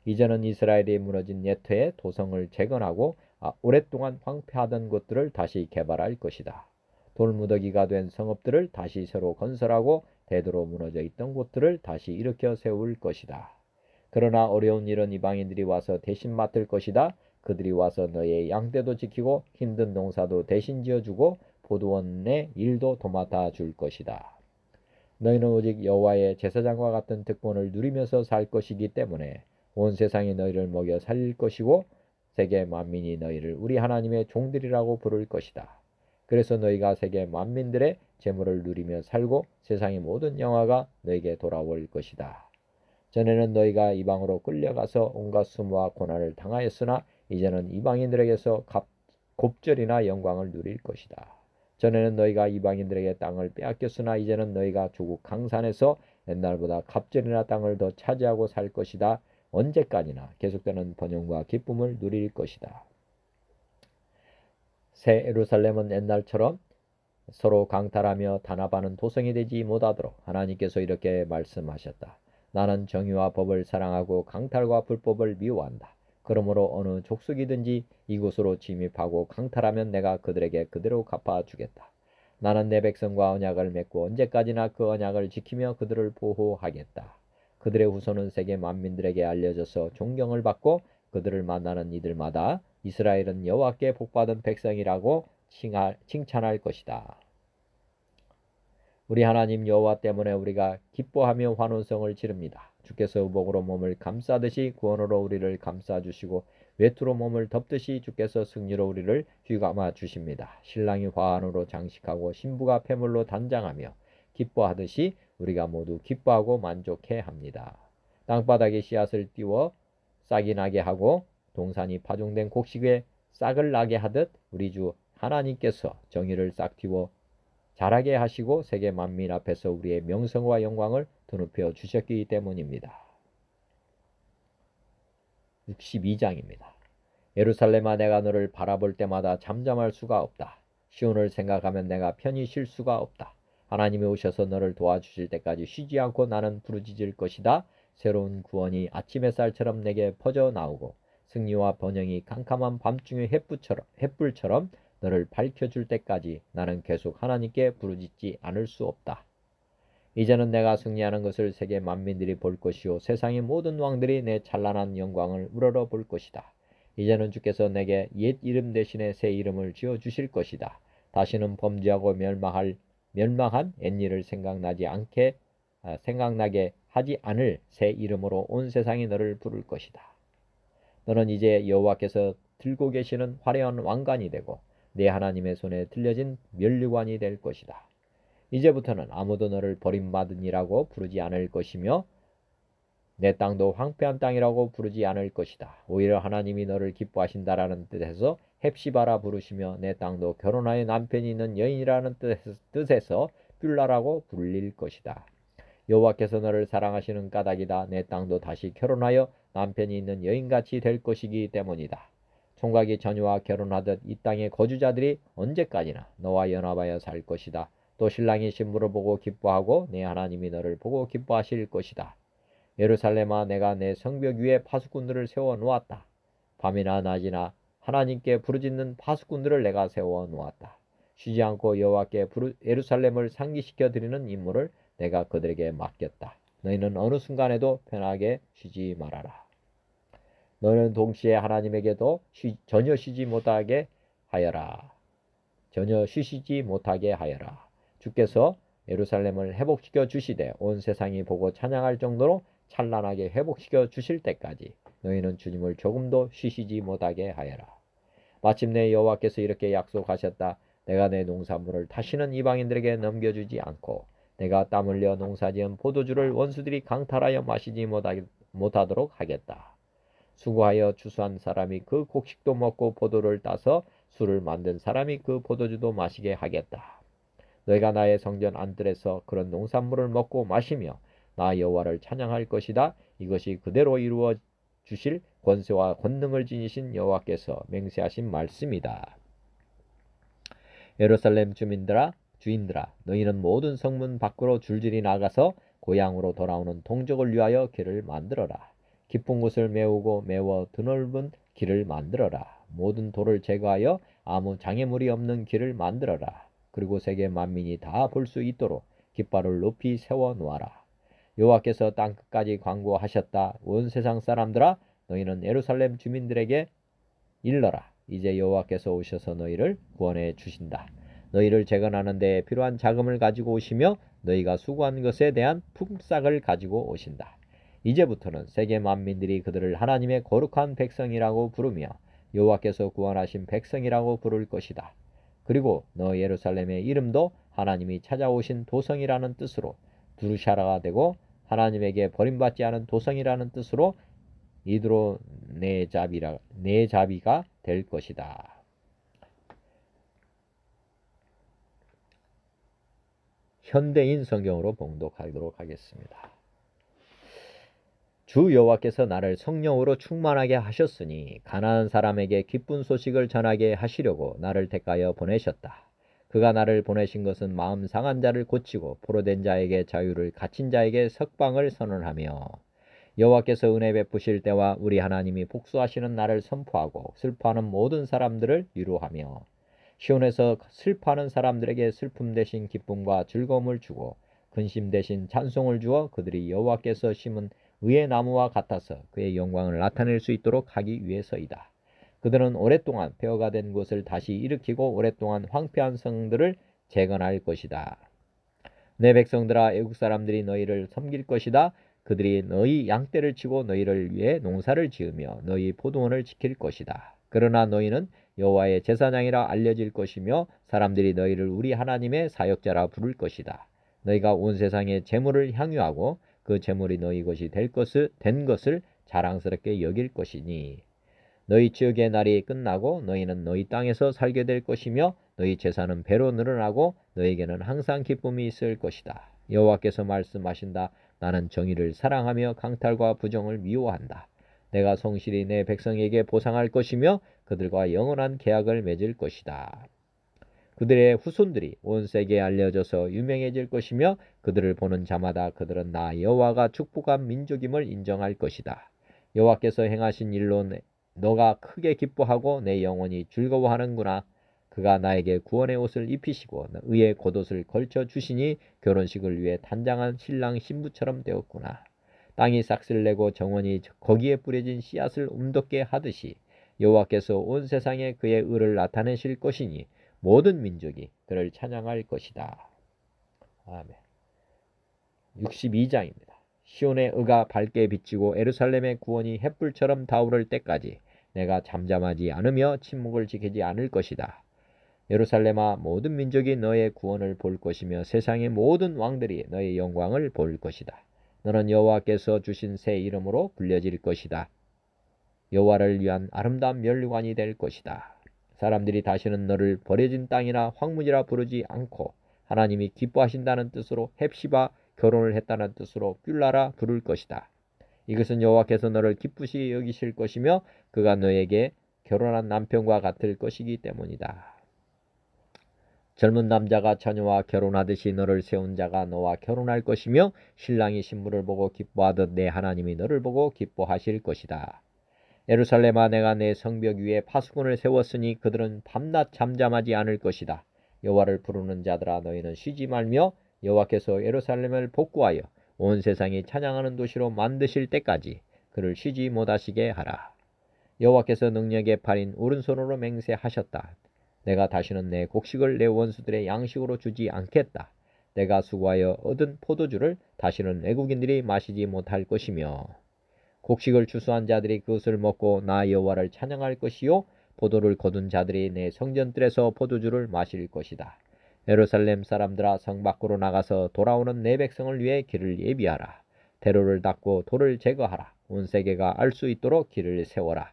이제는 이스라엘이 무너진 옛터의 도성을 재건하고 오랫동안 황폐하던 곳들을 다시 개발할 것이다. 돌무더기가 된 성읍들을 다시 새로 건설하고 대도로 무너져 있던 곳들을 다시 일으켜 세울 것이다. 그러나 어려운 일은 이방인들이 와서 대신 맡을 것이다. 그들이 와서 너의 양떼도 지키고 힘든 농사도 대신 지어주고 포도원의 일도 도맡아 줄 것이다. 너희는 오직 여호와의 제사장과 같은 특권을 누리면서 살 것이기 때문에 온 세상이 너희를 먹여 살릴 것이고 세계 만민이 너희를 우리 하나님의 종들이라고 부를 것이다. 그래서 너희가 세계 만민들의 재물을 누리며 살고 세상의 모든 영화가 너에게 돌아올 것이다. 전에는 너희가 이방으로 끌려가서 온갖 수모와 고난을 당하였으나 이제는 이방인들에게서 곱절이나 영광을 누릴 것이다. 전에는 너희가 이방인들에게 땅을 빼앗겼으나 이제는 너희가 조국 강산에서 옛날보다 갑절이나 땅을 더 차지하고 살 것이다. 언제까지나 계속되는 번영과 기쁨을 누릴 것이다. 새 예루살렘은 옛날처럼 서로 강탈하며 단합하는 도성이 되지 못하도록 하나님께서 이렇게 말씀하셨다. 나는 정의와 법을 사랑하고 강탈과 불법을 미워한다. 그러므로 어느 족속이든지 이곳으로 침입하고 강탈하면 내가 그들에게 그대로 갚아주겠다. 나는 내 백성과 언약을 맺고 언제까지나 그 언약을 지키며 그들을 보호하겠다. 그들의 후손은 세계 만민들에게 알려져서 존경을 받고 그들을 만나는 이들마다 이스라엘은 여호와께 복받은 백성이라고 칭찬할 것이다. 우리 하나님 여호와 때문에 우리가 기뻐하며 환호성을 지릅니다. 주께서 의복으로 몸을 감싸듯이 구원으로 우리를 감싸주시고 외투로 몸을 덮듯이 주께서 승리로 우리를 휘감아 주십니다. 신랑이 화환으로 장식하고 신부가 폐물로 단장하며 기뻐하듯이 우리가 모두 기뻐하고 만족해 합니다. 땅바닥에 씨앗을 띄워 싹이 나게 하고 동산이 파종된 곡식에 싹을 나게 하듯 우리 주 하나님께서 정의를 싹 틔워 자라게 하시고 세계 만민 앞에서 우리의 명성과 영광을 드높여 주셨기 때문입니다. 62장입니다. 예루살렘아, 내가 너를 바라볼 때마다 잠잠할 수가 없다. 시온을 생각하면 내가 편히 쉴 수가 없다. 하나님이 오셔서 너를 도와주실 때까지 쉬지 않고 나는 부르짖을 것이다. 새로운 구원이 아침 햇살처럼 내게 퍼져 나오고 승리와 번영이 캄캄한 밤중의 햇불처럼 너를 밝혀줄 때까지 나는 계속 하나님께 부르짖지 않을 수 없다. 이제는 내가 승리하는 것을 세계 만민들이 볼 것이요 세상의 모든 왕들이 내 찬란한 영광을 우러러 볼 것이다. 이제는 주께서 내게 옛 이름 대신에 새 이름을 지어주실 것이다. 다시는 범죄하고 멸망한 옛일을 생각나게 하지 않을 새 이름으로 온 세상이 너를 부를 것이다. 너는 이제 여호와께서 들고 계시는 화려한 왕관이 되고 내 하나님의 손에 들려진 면류관이 될 것이다. 이제부터는 아무도 너를 버림받으니라고 부르지 않을 것이며 내 땅도 황폐한 땅이라고 부르지 않을 것이다. 오히려 하나님이 너를 기뻐하신다라는 뜻에서 헵시바라 부르시며 내 땅도 결혼하여 남편이 있는 여인이라는 뜻에서 뷸라라고 불릴 것이다. 여호와께서 너를 사랑하시는 까닭이다. 내 땅도 다시 결혼하여 남편이 있는 여인같이 될 것이기 때문이다. 총각이 처녀와 결혼하듯 이 땅의 거주자들이 언제까지나 너와 연합하여 살 것이다. 또 신랑이 신부를 보고 기뻐하고 내 하나님이 너를 보고 기뻐하실 것이다. 예루살렘아, 내가 내 성벽 위에 파수꾼들을 세워 놓았다. 밤이나 낮이나 하나님께 부르짖는 파수꾼들을 내가 세워 놓았다. 쉬지 않고 여호와께 예루살렘을 상기시켜 드리는 임무를 내가 그들에게 맡겼다. 너희는 어느 순간에도 편하게 쉬지 말아라. 너는 동시에 하나님에게도 전혀 쉬지 못하게 하여라. 전혀 쉬시지 못하게 하여라. 주께서 예루살렘을 회복시켜 주시되 온 세상이 보고 찬양할 정도로 찬란하게 회복시켜 주실 때까지 너희는 주님을 조금도 쉬시지 못하게 하여라. 마침내 여호와께서 이렇게 약속하셨다. 내가 내 농산물을 다시는 이방인들에게 넘겨주지 않고 내가 땀 흘려 농사지은 포도주를 원수들이 강탈하여 마시지 못하도록 하겠다. 수고하여 추수한 사람이 그 곡식도 먹고 포도를 따서 술을 만든 사람이 그 포도주도 마시게 하겠다. 너희가 나의 성전 안뜰에서 그런 농산물을 먹고 마시며 나 여호와를 찬양할 것이다. 이것이 그대로 이루어 주실 권세와 권능을 지니신 여호와께서 맹세하신 말씀이다. 예루살렘 주인들아, 너희는 모든 성문 밖으로 줄줄이 나가서 고향으로 돌아오는 동족을 위하여 길을 만들어라. 깊은 곳을 메우고 메워 드넓은 길을 만들어라. 모든 돌을 제거하여 아무 장애물이 없는 길을 만들어라. 그리고 세계 만민이 다 볼 수 있도록 깃발을 높이 세워 놓아라. 여호와께서 땅끝까지 광고하셨다. 온 세상 사람들아, 너희는 예루살렘 주민들에게 일러라. 이제 여호와께서 오셔서 너희를 구원해 주신다. 너희를 재건하는 데에 필요한 자금을 가지고 오시며 너희가 수고한 것에 대한 품삯을 가지고 오신다. 이제부터는 세계 만민들이 그들을 하나님의 거룩한 백성이라고 부르며 여호와께서 구원하신 백성이라고 부를 것이다. 그리고 너 예루살렘의 이름도 하나님이 찾아오신 도성이라는 뜻으로 두루샤라가 되고 하나님에게 버림받지 않은 도성이라는 뜻으로 이드로 네자비가 될 것이다. 현대인 성경으로 봉독하도록 하겠습니다. 주 여호와께서 나를 성령으로 충만하게 하셨으니 가난한 사람에게 기쁜 소식을 전하게 하시려고 나를 택하여 보내셨다. 그가 나를 보내신 것은 마음 상한 자를 고치고 포로된 자에게 자유를, 갇힌 자에게 석방을 선언하며 여호와께서 은혜 베푸실 때와 우리 하나님이 복수하시는 날을 선포하고 슬퍼하는 모든 사람들을 위로하며 시온에서 슬퍼하는 사람들에게 슬픔 대신 기쁨과 즐거움을 주고 근심 대신 찬송을 주어 그들이 여호와께서 심은 의의 나무와 같아서 그의 영광을 나타낼 수 있도록 하기 위해서이다. 그들은 오랫동안 폐허가 된 곳을 다시 일으키고 오랫동안 황폐한 성들을 재건할 것이다. 내 백성들아, 애국 사람들이 너희를 섬길 것이다. 그들이 너희 양떼를 치고 너희를 위해 농사를 지으며 너희 포도원을 지킬 것이다. 그러나 너희는 여호와의 제사장이라 알려질 것이며 사람들이 너희를 우리 하나님의 사역자라 부를 것이다. 너희가 온 세상의 재물을 향유하고 그 재물이 너희 것이 된 것을 자랑스럽게 여길 것이니 너희 지역의 날이 끝나고 너희는 너희 땅에서 살게 될 것이며 너희 재산은 배로 늘어나고 너에게는 항상 기쁨이 있을 것이다. 여호와께서 말씀하신다. 나는 정의를 사랑하며 강탈과 부정을 미워한다. 내가 성실히 내 백성에게 보상할 것이며 그들과 영원한 계약을 맺을 것이다. 그들의 후손들이 온 세계에 알려져서 유명해질 것이며 그들을 보는 자마다 그들은 나 여호와가 축복한 민족임을 인정할 것이다. 여호와께서 행하신 일로 너가 크게 기뻐하고 내 영혼이 즐거워하는구나. 그가 나에게 구원의 옷을 입히시고 의의 겉옷을 걸쳐 주시니 결혼식을 위해 단장한 신랑 신부처럼 되었구나. 땅이 싹을 내고 정원이 거기에 뿌려진 씨앗을 움돋게 하듯이 여호와께서 온 세상에 그의 의를 나타내실 것이니 모든 민족이 그를 찬양할 것이다. 아멘. 62장입니다. 시온의 의가 밝게 비치고 에루살렘의 구원이 햇불처럼 다오를 때까지 내가 잠잠하지 않으며 침묵을 지키지 않을 것이다. 예루살렘아, 모든 민족이 너의 구원을 볼 것이며 세상의 모든 왕들이 너의 영광을 볼 것이다. 너는 여호와께서 주신 새 이름으로 불려질 것이다. 여호와를 위한 아름다운 면류관이 될 것이다. 사람들이 다시는 너를 버려진 땅이나 황무지라 부르지 않고 하나님이 기뻐하신다는 뜻으로 헵시바 결혼을 했다는 뜻으로 뷸라라 부를 것이다. 이것은 여호와께서 너를 기쁘시 여기실 것이며 그가 너에게 결혼한 남편과 같을 것이기 때문이다. 젊은 남자가 처녀와 결혼하듯이 너를 세운 자가 너와 결혼할 것이며 신랑이 신부를 보고 기뻐하듯 내 하나님이 너를 보고 기뻐하실 것이다. 예루살렘아, 내가 내 성벽 위에 파수꾼을 세웠으니 그들은 밤낮 잠잠하지 않을 것이다. 여호와를 부르는 자들아, 너희는 쉬지 말며 여호와께서 예루살렘을 복구하여 온 세상이 찬양하는 도시로 만드실 때까지 그를 쉬지 못하시게 하라. 여호와께서 능력의 팔인 오른손으로 맹세하셨다. 내가 다시는 내 곡식을 내 원수들의 양식으로 주지 않겠다. 내가 수고하여 얻은 포도주를 다시는 외국인들이 마시지 못할 것이며 곡식을 추수한 자들이 그것을 먹고 나 여호와를 찬양할 것이요 포도를 거둔 자들이 내 성전들에서 포도주를 마실 것이다. 예루살렘 사람들아, 성 밖으로 나가서 돌아오는 내 백성을 위해 길을 예비하라. 대로를 닦고 돌을 제거하라. 온 세계가 알 수 있도록 길을 세워라.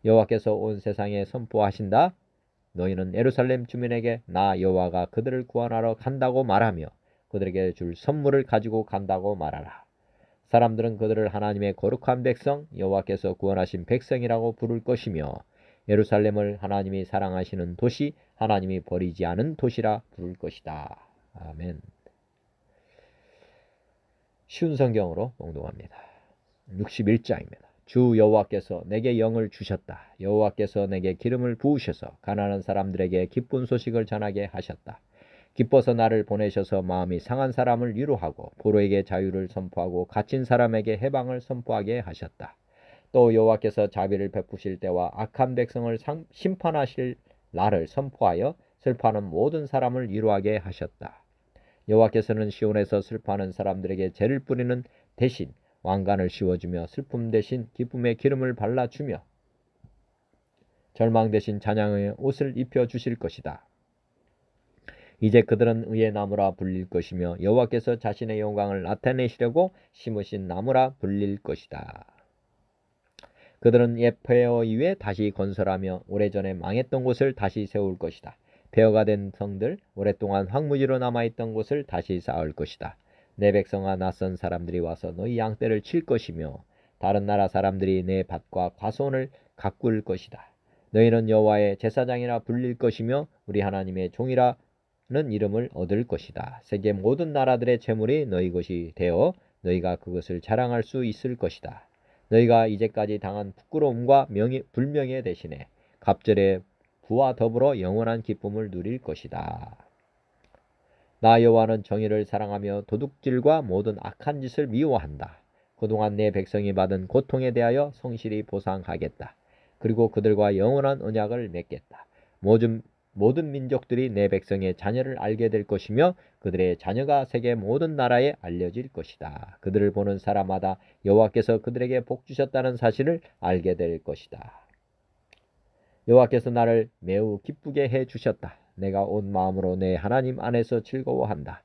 여호와께서 온 세상에 선포하신다. 너희는 예루살렘 주민에게 나 여호와가 그들을 구원하러 간다고 말하며 그들에게 줄 선물을 가지고 간다고 말하라. 사람들은 그들을 하나님의 거룩한 백성, 여호와께서 구원하신 백성이라고 부를 것이며 예루살렘을 하나님이 사랑하시는 도시, 하나님이 버리지 않은 도시라 부를 것이다. 아멘. 쉬운 성경으로 봉독합니다. 61장입니다. 주 여호와께서 내게 영을 주셨다. 여호와께서 내게 기름을 부으셔서 가난한 사람들에게 기쁜 소식을 전하게 하셨다. 기뻐서 나를 보내셔서 마음이 상한 사람을 위로하고 포로에게 자유를 선포하고 갇힌 사람에게 해방을 선포하게 하셨다. 또 여호와께서 자비를 베푸실 때와 악한 백성을 심판하실 날을 선포하여 슬퍼하는 모든 사람을 위로하게 하셨다. 여호와께서는 시온에서 슬퍼하는 사람들에게 죄를 뿌리는 대신 왕관을 씌워주며 슬픔 대신 기쁨의 기름을 발라주며 절망 대신 찬양의 옷을 입혀주실 것이다. 이제 그들은 의의 나무라 불릴 것이며 여호와께서 자신의 영광을 나타내시려고 심으신 나무라 불릴 것이다. 그들은 옛 폐허 위에 다시 건설하며 오래전에 망했던 곳을 다시 세울 것이다. 폐허가 된 성들, 오랫동안 황무지로 남아있던 곳을 다시 쌓을 것이다. 내 백성아, 낯선 사람들이 와서 너희 양떼를 칠 것이며 다른 나라 사람들이 내 밭과 과수원을 가꿀 것이다. 너희는 여호와의 제사장이라 불릴 것이며 우리 하나님의 종이라는 이름을 얻을 것이다. 세계 모든 나라들의 재물이 너희 것이 되어 너희가 그것을 자랑할 수 있을 것이다. 너희가 이제까지 당한 부끄러움과 불명예 대신에 갑절의 부와 더불어 영원한 기쁨을 누릴 것이다. 나 여호와는 정의를 사랑하며 도둑질과 모든 악한 짓을 미워한다. 그동안 내 백성이 받은 고통에 대하여 성실히 보상하겠다. 그리고 그들과 영원한 언약을 맺겠다. 모든 민족들이 내 백성의 자녀를 알게 될 것이며 그들의 자녀가 세계 모든 나라에 알려질 것이다. 그들을 보는 사람마다 여호와께서 그들에게 복 주셨다는 사실을 알게 될 것이다. 여호와께서 나를 매우 기쁘게 해 주셨다. 내가 온 마음으로 내 하나님 안에서 즐거워한다.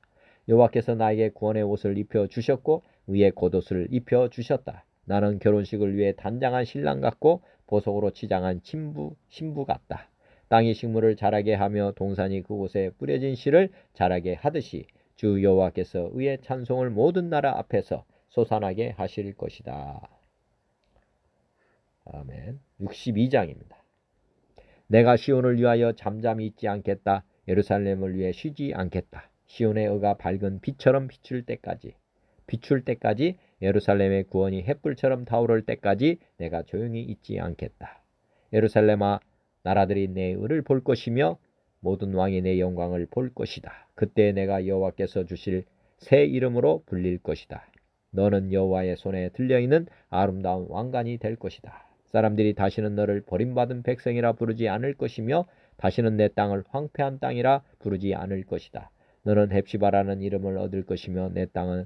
여호와께서 나에게 구원의 옷을 입혀 주셨고 의의 겉옷을 입혀 주셨다. 나는 결혼식을 위해 단장한 신랑 같고 보석으로 치장한 신부 같다. 땅이 식물을 자라게 하며 동산이 그곳에 뿌려진 씨를 자라게 하듯이 주 여호와께서 의의 찬송을 모든 나라 앞에서 솟아나게 하실 것이다. 아멘. 62장입니다. 내가 시온을 위하여 잠잠히 있지 않겠다. 예루살렘을 위해 쉬지 않겠다. 시온의 의가 밝은 빛처럼 비출 때까지 예루살렘의 구원이 햇불처럼 타오를 때까지 내가 조용히 있지 않겠다. 예루살렘아, 나라들이 내 의를 볼 것이며 모든 왕이 내 영광을 볼 것이다. 그때 내가 여호와께서 주실 새 이름으로 불릴 것이다. 너는 여호와의 손에 들려있는 아름다운 왕관이 될 것이다. 사람들이 다시는 너를 버림받은 백성이라 부르지 않을 것이며 다시는 내 땅을 황폐한 땅이라 부르지 않을 것이다. 너는 헵시바라는 이름을 얻을 것이며 내 땅은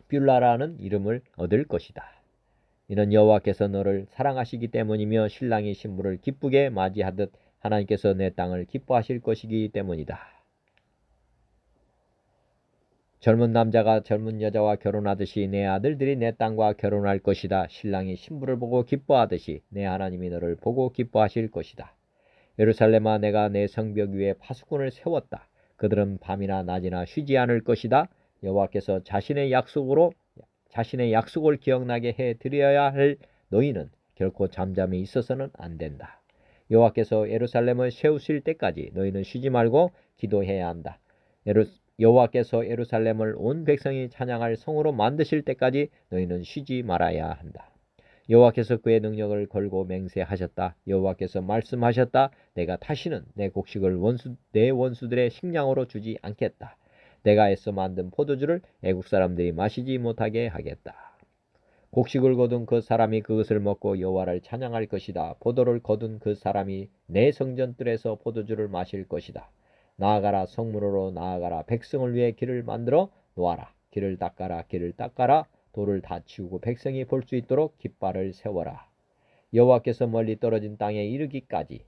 뷸라라는 이름을 얻을 것이다. 이는 여호와께서 너를 사랑하시기 때문이며 신랑이 신부를 기쁘게 맞이하듯 하나님께서 내 땅을 기뻐하실 것이기 때문이다. 젊은 남자가 젊은 여자와 결혼하듯이 내 아들들이 내 땅과 결혼할 것이다. 신랑이 신부를 보고 기뻐하듯이 내 하나님이 너를 보고 기뻐하실 것이다. 예루살렘아, 내가 내 성벽 위에 파수꾼을 세웠다. 그들은 밤이나 낮이나 쉬지 않을 것이다. 여호와께서 자신의 약속을 기억나게 해 드려야 할 너희는 결코 잠잠히 있어서는 안 된다. 여호와께서 예루살렘을 세우실 때까지 너희는 쉬지 말고 기도해야 한다. 여호와께서 예루살렘을 온 백성이 찬양할 성으로 만드실 때까지 너희는 쉬지 말아야 한다. 여호와께서 그의 능력을 걸고 맹세하셨다. 여호와께서 말씀하셨다. 내가 다시는 내 곡식을 내 원수들의 식량으로 주지 않겠다. 내가 애써 만든 포도주를 애국 사람들이 마시지 못하게 하겠다. 곡식을 거둔 그 사람이 그것을 먹고 여호와를 찬양할 것이다. 포도를 거둔 그 사람이 내 성전뜰에서 포도주를 마실 것이다. 나아가라, 성문으로 나아가라. 백성을 위해 길을 만들어 놓아라. 길을 닦아라. 돌을 다 치우고 백성이 볼 수 있도록 깃발을 세워라. 여호와께서 멀리 떨어진 땅에 이르기까지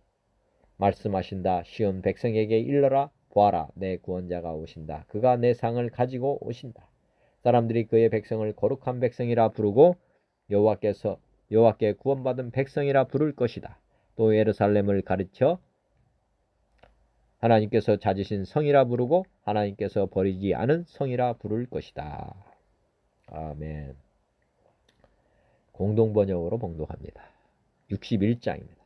말씀하신다. 시온 백성에게 일러라. 보아라, 내 구원자가 오신다. 그가 내 상을 가지고 오신다. 사람들이 그의 백성을 거룩한 백성이라 부르고 여호와께 구원받은 백성이라 부를 것이다. 또 예루살렘을 가르쳐 하나님께서 찾으신 성이라 부르고 하나님께서 버리지 않은 성이라 부를 것이다. 아멘. 공동번역으로 봉독합니다. 61장입니다.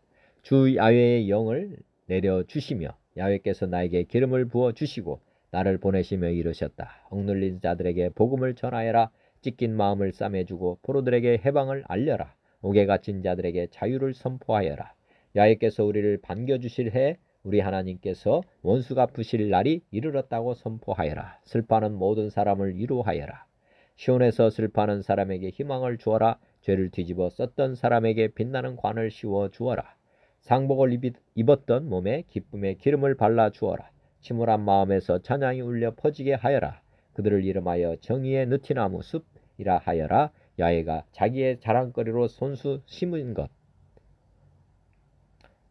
주 야훼의 영을 내려주시며 야훼께서 나에게 기름을 부어주시고 나를 보내시며 이르셨다. 억눌린 자들에게 복음을 전하여라. 찢긴 마음을 싸매주고 포로들에게 해방을 알려라. 옥에 갇힌 자들에게 자유를 선포하여라. 야훼께서 우리를 반겨주실 해 우리 하나님께서 원수 갚으실 날이 이르렀다고 선포하여라. 슬퍼하는 모든 사람을 위로하여라. 시온에서 슬퍼하는 사람에게 희망을 주어라. 죄를 뒤집어 썼던 사람에게 빛나는 관을 씌워 주어라. 상복을 입었던 몸에 기쁨의 기름을 발라 주어라. 침울한 마음에서 찬양이 울려 퍼지게 하여라. 그들을 이름하여 정의의 느티나무 숲이라 하여라. 야훼가 자기의 자랑거리로 손수 심은 것.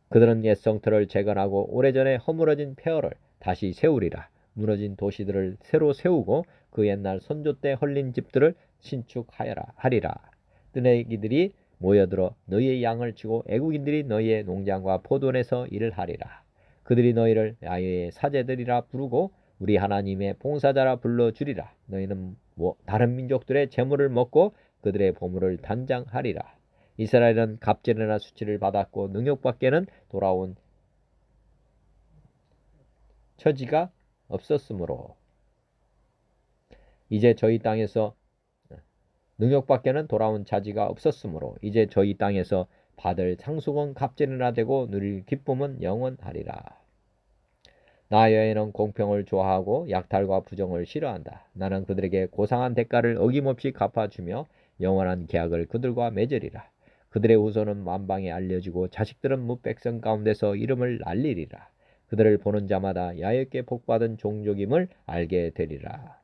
그들은 옛 성터를 재건하고 오래전에 허물어진 폐허를 다시 세우리라. 무너진 도시들을 새로 세우고 그 옛날 선조 때 헐린 집들을 신축하리라. 뜨내기들이 모여들어 너희의 양을 치고 애국인들이 너희의 농장과 포도원에서 일을 하리라. 그들이 너희를 야훼의 사제들이라 부르고 우리 하나님의 봉사자라 불러주리라. 너희는 다른 민족들의 재물을 먹고 그들의 보물을 단장하리라. 이스라엘은 갑질이나 수치를 받았고 능욕밖에는 돌아온 처지가 없었으므로 이제 저희 땅에서 능욕밖에는 돌아온 자지가 없었으므로 이제 저희 땅에서 받을 상속은 갑질이나 되고 누릴 기쁨은 영원하리라. 나 여호와는 공평을 좋아하고 약탈과 부정을 싫어한다. 나는 그들에게 고상한 대가를 어김없이 갚아주며 영원한 계약을 그들과 맺으리라. 그들의 후손은 만방에 알려지고 자식들은 무백성 가운데서 이름을 날리리라. 그들을 보는 자마다 야훼께 복받은 종족임을 알게 되리라.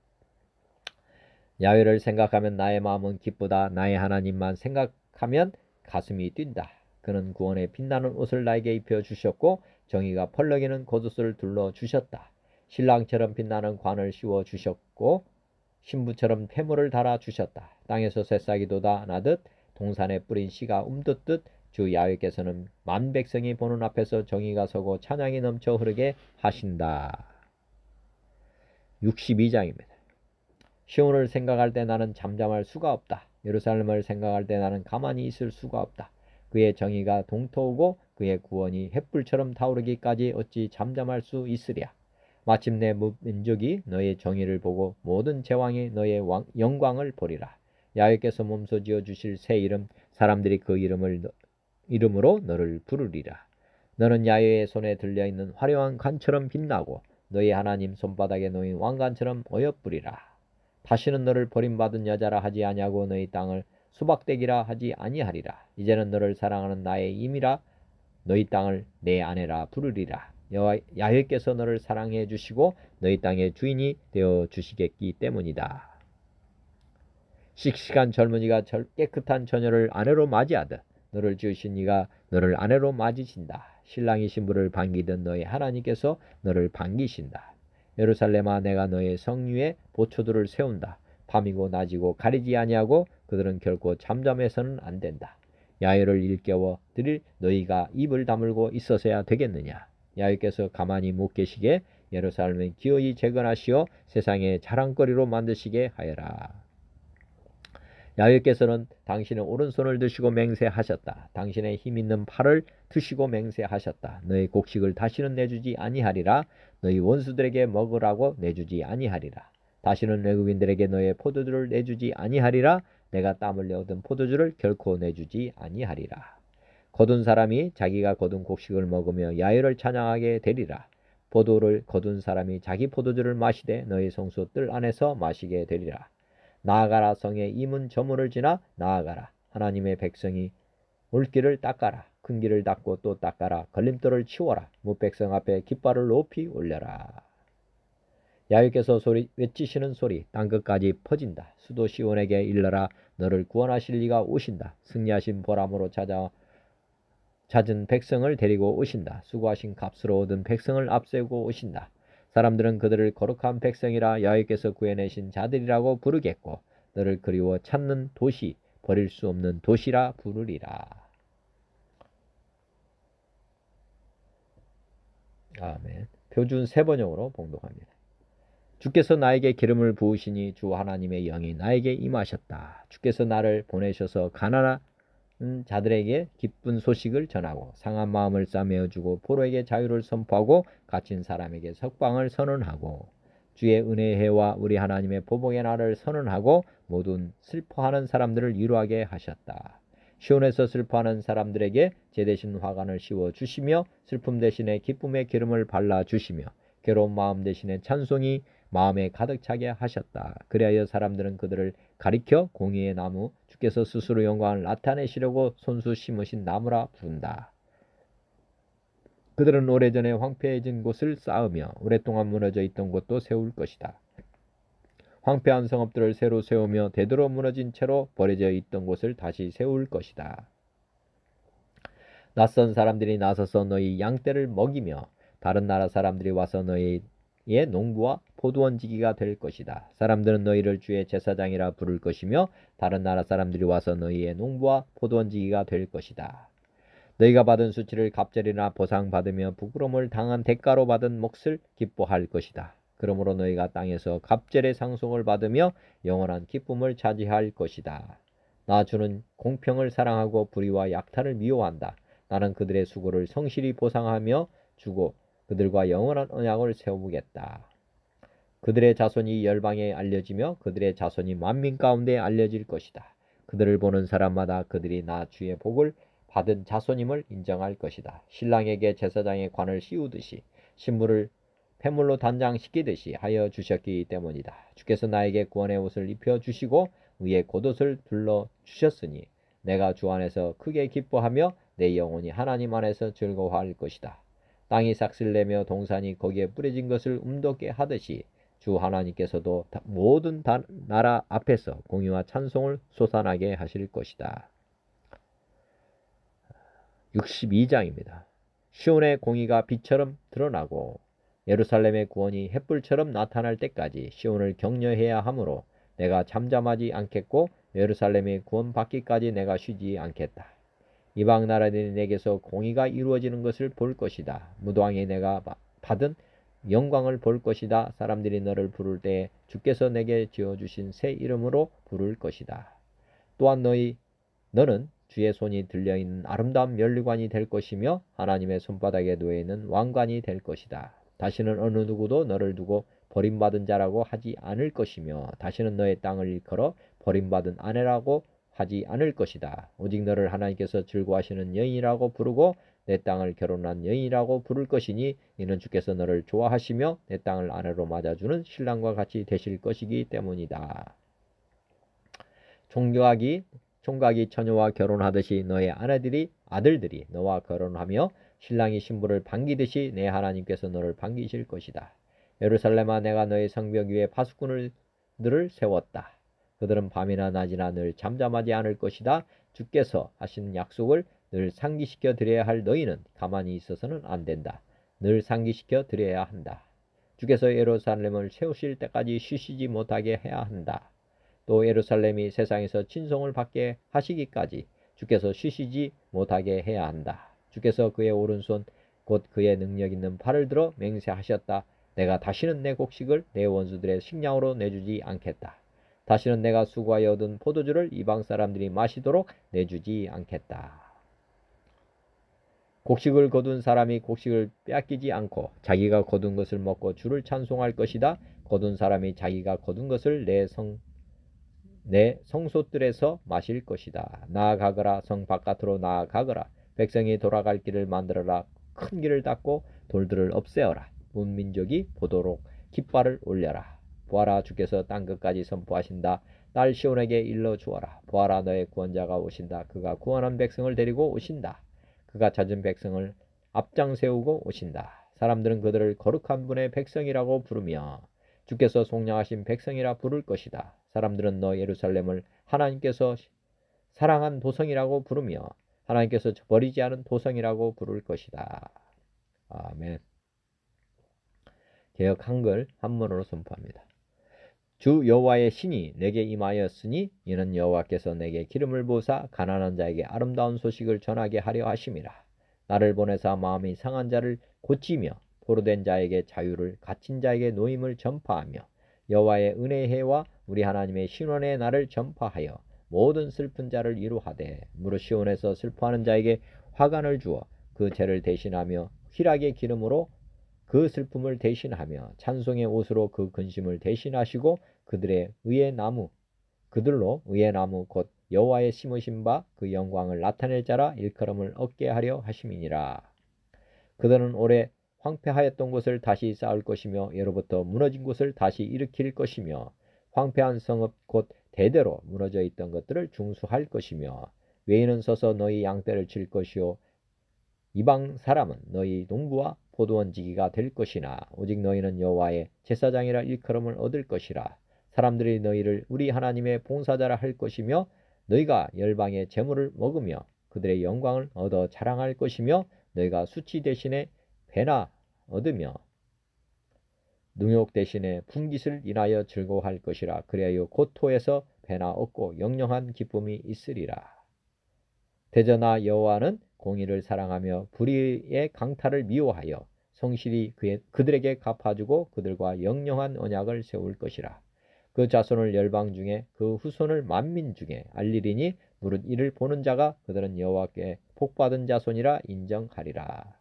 야훼를 생각하면 나의 마음은 기쁘다. 나의 하나님만 생각하면 가슴이 뛴다. 그는 구원의 빛나는 옷을 나에게 입혀주셨고 정의가 펄럭이는 겉옷을 둘러주셨다. 신랑처럼 빛나는 관을 씌워주셨고 신부처럼 폐물을 달아주셨다. 땅에서 새싹이 돋아나듯 동산에 뿌린 씨가 움돋듯 주 야훼께서는 만 백성이 보는 앞에서 정의가 서고 찬양이 넘쳐 흐르게 하신다. 62장입니다. 시온을 생각할 때 나는 잠잠할 수가 없다. 예루살렘을 생각할 때 나는 가만히 있을 수가 없다. 그의 정의가 동토우고 그의 구원이 횃불처럼 타오르기까지 어찌 잠잠할 수 있으랴. 마침내 민족이 너의 정의를 보고 모든 제왕이 너의 영광을 보리라. 야훼께서 몸소 지어주실 새 이름, 사람들이 그 이름으로 너를 부르리라. 너는 야훼의 손에 들려있는 화려한 관처럼 빛나고 너희 하나님 손바닥에 놓인 왕관처럼 어여쁘리라. 다시는 너를 버림받은 여자라 하지 아니하고 너희 땅을 수박대기라 하지 아니하리라. 이제는 너를 사랑하는 나의 임이라 너희 땅을 내 아내라 부르리라. 야훼께서 너를 사랑해 주시고 너희 땅의 주인이 되어 주시겠기 때문이다. 씩씩한 젊은이가 깨끗한 처녀를 아내로 맞이하듯 너를 지으신 이가 너를 아내로 맞이신다. 신랑이 신부를 반기듯 너희 하나님께서 너를 반기신다. 예루살렘아, 내가 너의 성위에 보초들을 세운다. 밤이고 낮이고 가리지 아니하고 그들은 결코 잠잠해서는 안 된다. 야훼를 일깨워 드릴 너희가 입을 다물고 있어서야 되겠느냐. 야훼께서 가만히 못 계시게 예루살렘을 기어이 재건하시어 세상의 자랑거리로 만드시게 하여라. 야훼께서는 당신의 오른손을 드시고 맹세하셨다. 당신의 힘있는 팔을 드시고 맹세하셨다. 너희 곡식을 다시는 내주지 아니하리라. 너희 원수들에게 먹으라고 내주지 아니하리라. 다시는 외국인들에게 너의 포도주를 내주지 아니하리라. 내가 땀 흘려 얻은 포도주를 결코 내주지 아니하리라. 거둔 사람이 자기가 거둔 곡식을 먹으며 야훼를 찬양하게 되리라. 포도를 거둔 사람이 자기 포도주를 마시되 너희 성소 뜰 안에서 마시게 되리라. 나아가라, 성의 이문 저문을 지나 나아가라. 하나님의 백성이 물길을 닦아라. 큰 길을 닦고 또 닦아라. 걸림돌을 치워라. 무백성 앞에 깃발을 높이 올려라. 야훼께서 외치시는 소리 땅끝까지 퍼진다. 수도 시온에게 일러라. 너를 구원하실 이가 오신다. 승리하신 보람으로 찾은 백성을 데리고 오신다. 수고하신 값으로 얻은 백성을 앞세우고 오신다. 사람들은 그들을 거룩한 백성이라 야훼께서 구해내신 자들이라고 부르겠고 너를 그리워 찾는 도시, 버릴 수 없는 도시라 부르리라. 아멘. 표준 3번역으로 봉독합니다. 주께서 나에게 기름을 부으시니 주 하나님의 영이 나에게 임하셨다. 주께서 나를 보내셔서 가난한 자들에게 기쁜 소식을 전하고 상한 마음을 싸매어주고 포로에게 자유를 선포하고 갇힌 사람에게 석방을 선언하고 주의 은혜의 해와 우리 하나님의 보복의 날을 선언하고 모든 슬퍼하는 사람들을 위로하게 하셨다. 시온에서 슬퍼하는 사람들에게 제 대신 화관을 씌워주시며 슬픔 대신에 기쁨의 기름을 발라주시며 괴로운 마음 대신에 찬송이 마음에 가득 차게 하셨다. 그리하여 사람들은 그들을 가리켜 공의의 나무, 주께서 스스로 영광을 나타내시려고 손수 심으신 나무라 부른다. 그들은 오래전에 황폐해진 곳을 쌓으며 오랫동안 무너져 있던 곳도 세울 것이다. 황폐한 성읍들을 새로 세우며 되도록 무너진 채로 버려져 있던 곳을 다시 세울 것이다. 낯선 사람들이 나서서 너희 양떼를 먹이며 다른 나라 사람들이 와서 너희의 농부와 포도원지기가 될 것이다. 사람들은 너희를 주의 제사장이라 부를 것이며 다른 나라 사람들이 와서 너희의 농부와 포도원지기가 될 것이다. 너희가 받은 수치를 갑절이나 보상받으며 부끄러움을 당한 대가로 받은 몫을 기뻐할 것이다. 그러므로 너희가 땅에서 갑절의 상속을 받으며 영원한 기쁨을 차지할 것이다. 나 주는 공평을 사랑하고 불의와 약탈을 미워한다. 나는 그들의 수고를 성실히 보상하며 주고 그들과 영원한 언약을 세우겠다. 그들의 자손이 열방에 알려지며 그들의 자손이 만민 가운데 알려질 것이다. 그들을 보는 사람마다 그들이 나 주의 복을 받은 자손임을 인정할 것이다. 신랑에게 제사장의 관을 씌우듯이 신부를 폐물로 단장시키듯이 하여 주셨기 때문이다. 주께서 나에게 구원의 옷을 입혀주시고 의의 겉옷을 둘러주셨으니 내가 주 안에서 크게 기뻐하며 내 영혼이 하나님 안에서 즐거워할 것이다. 땅이 싹쓸내며 동산이 거기에 뿌려진 것을 움돋게 하듯이 주 하나님께서도 모든 나라 앞에서 공의와 찬송을 솟아나게 하실 것이다. 62장입니다. 시온의 공의가 빛처럼 드러나고 예루살렘의 구원이 햇불처럼 나타날 때까지 시온을 격려해야 하므로 내가 잠잠하지 않겠고 예루살렘의 구원받기까지 내가 쉬지 않겠다. 이방 나라들이 내게서 공의가 이루어지는 것을 볼 것이다. 무도왕이 내가 받은 영광을 볼 것이다. 사람들이 너를 부를 때에 주께서 내게 지어주신 새 이름으로 부를 것이다. 또한 너는 주의 손이 들려있는 아름다운 면류관이 될 것이며 하나님의 손바닥에 놓여있는 왕관이 될 것이다. 다시는 어느 누구도 너를 두고 버림받은 자라고 하지 않을 것이며 다시는 너의 땅을 일컬어 버림받은 아내라고 하지 않을 것이다. 오직 너를 하나님께서 즐거워하시는 여인이라고 부르고 내 땅을 결혼한 여인이라고 부를 것이니 이는 주께서 너를 좋아하시며 내 땅을 아내로 맞아주는 신랑과 같이 되실 것이기 때문이다. 총각이 처녀와 결혼하듯이 너의 아들들이 너와 결혼하며 신랑이 신부를 반기듯이 내 하나님께서 너를 반기실 것이다. 예루살렘아, 내가 너의 성벽 위에 파수꾼들을 세웠다. 그들은 밤이나 낮이나 늘 잠잠하지 않을 것이다. 주께서 하신 약속을 늘 상기시켜 드려야 할 너희는 가만히 있어서는 안 된다. 늘 상기시켜 드려야 한다. 주께서 예루살렘을 세우실 때까지 쉬시지 못하게 해야 한다. 또 예루살렘이 세상에서 친송을 받게 하시기까지 주께서 쉬시지 못하게 해야 한다. 주께서 그의 오른손 곧 그의 능력 있는 팔을 들어 맹세하셨다. 내가 다시는 내 곡식을 내 원수들의 식량으로 내주지 않겠다. 다시는 내가 수고하여 얻은 포도주를 이방 사람들이 마시도록 내주지 않겠다. 곡식을 거둔 사람이 곡식을 빼앗기지 않고 자기가 거둔 것을 먹고 주를 찬송할 것이다. 거둔 사람이 자기가 거둔 것을 내 성소들에서 마실 것이다. 나아가거라, 성 바깥으로 나아가거라. 백성이 돌아갈 길을 만들어라. 큰 길을 닦고 돌들을 없애어라. 문민족이 보도록 깃발을 올려라. 보아라, 주께서 땅끝까지 선포하신다. 딸 시온에게 일러 주어라. 보아라, 너의 구원자가 오신다. 그가 구원한 백성을 데리고 오신다. 그가 찾은 백성을 앞장 세우고 오신다. 사람들은 그들을 거룩한 분의 백성이라고 부르며 주께서 속량하신 백성이라 부를 것이다. 사람들은 너 예루살렘을 하나님께서 사랑한 도성이라고 부르며 하나님께서 버리지 않은 도성이라고 부를 것이다. 아멘. 개역 한글 한문으로 선포합니다. 주 여호와의 신이 내게 임하였으니 이는 여호와께서 내게 기름을 부으사 가난한 자에게 아름다운 소식을 전하게 하려 하심이라. 나를 보내사 마음이 상한 자를 고치며 포로된 자에게 자유를, 갇힌 자에게 노임을 전파하며 여호와의 은혜의 해와 우리 하나님의 신원의 날을 전파하여 모든 슬픈 자를 위로하되 무릇 시온에서 슬퍼하는 자에게 화관을 주어 그 죄를 대신하며 희락의 기름으로 그 슬픔을 대신하며 찬송의 옷으로 그 근심을 대신하시고 그들로 의의 나무 곧 여호와의 심으신 바 그 영광을 나타낼 자라 일컬음을 얻게 하려 하심이니라. 그들은 오래 황폐하였던 곳을 다시 쌓을 것이며 예로부터 무너진 곳을 다시 일으킬 것이며 황폐한 성읍 곧 대대로 무너져 있던 것들을 중수할 것이며 외인은 서서 너희 양떼를 칠 것이요 이방 사람은 너희 농부와 포도원 지기가 될 것이나 오직 너희는 여호와의 제사장이라 일컬음을 얻을 것이라. 사람들이 너희를 우리 하나님의 봉사자라 할 것이며 너희가 열방의 재물을 먹으며 그들의 영광을 얻어 자랑할 것이며 너희가 수치 대신에 배나 얻으며 능욕 대신에 분깃을 인하여 즐거워할 것이라. 그리하여 고토에서 배나 얻고 영영한 기쁨이 있으리라. 대저나 여호와는 공의를 사랑하며 불의의 강탈을 미워하여 성실히 그들에게 갚아주고 그들과 영영한 언약을 세울 것이라. 그 자손을 열방 중에 그 후손을 만민 중에 알리리니 무릇 이를 보는 자가 그들은 여호와께 복받은 자손이라 인정하리라.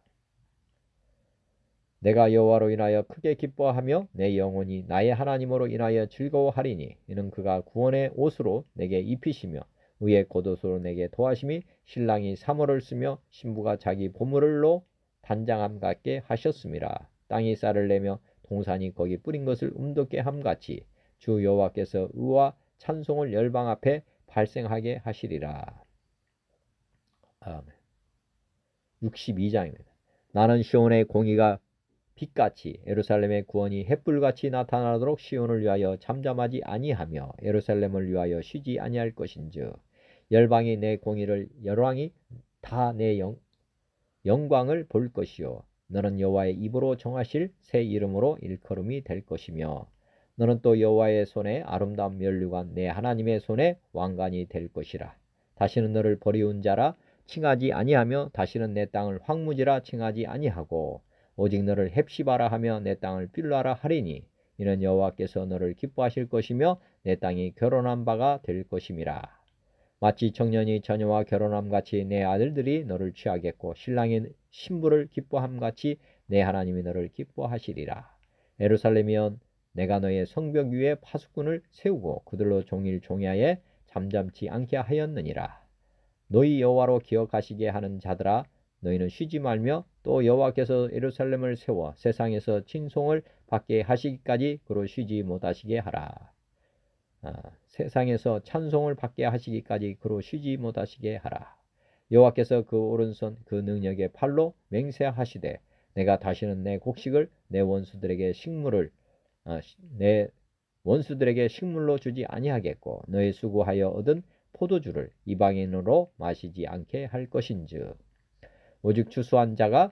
내가 여호와로 인하여 크게 기뻐하며 내 영혼이 나의 하나님으로 인하여 즐거워하리니 이는 그가 구원의 옷으로 내게 입히시며 의의 겉옷으로 내게 도하심이 신랑이 사모를 쓰며 신부가 자기 보물로 단장함 같게 하셨음이라. 땅이 쌀을 내며 동산이 거기 뿌린 것을 움돋게 함같이 주 여호와께서 의와 찬송을 열방 앞에 발생하게 하시리라. 아멘. 62장입니다. 나는 시온의 공의가 빛같이 예루살렘의 구원이 햇불같이 나타나도록 시온을 위하여 잠잠하지 아니하며 예루살렘을 위하여 쉬지 아니할 것인즉 열방이 내 공의를 열왕이 다 내 영광을 볼 것이요 너는 여호와의 입으로 정하실 새 이름으로 일컬음이 될 것이며 너는 또 여호와의 손에 아름다운 면류관 내 하나님의 손에 왕관이 될 것이라. 다시는 너를 버리운 자라 칭하지 아니하며 다시는 내 땅을 황무지라 칭하지 아니하고 오직 너를 헵시바라 하며 내 땅을 빌라라 하리니 이는 여호와께서 너를 기뻐하실 것이며 내 땅이 결혼한 바가 될 것임이라. 마치 청년이 처녀와 결혼함같이 내 아들들이 너를 취하겠고 신랑이 신부를 기뻐함같이 내 하나님이 너를 기뻐하시리라. 예루살렘이여 내가 너의 성벽 위에 파수꾼을 세우고 그들로 종일 종야에 잠잠치 않게 하였느니라. 너희 여호와로 기억하시게 하는 자들아 너희는 쉬지 말며 또 여호와께서 예루살렘을 세워 세상에서 칭송을 받게 하시기까지 그로 쉬지 못하시게 하라. 세상에서 찬송을 받게 하시기까지 그로 쉬지 못하시게 하라. 여호와께서 그 오른손 그 능력의 팔로 맹세하시되 내가 다시는 내 곡식을 내 원수들에게 식물로 주지 아니하겠고 너희 수고하여 얻은 포도주를 이방인으로 마시지 않게 할 것인즉 오직 추수한 자가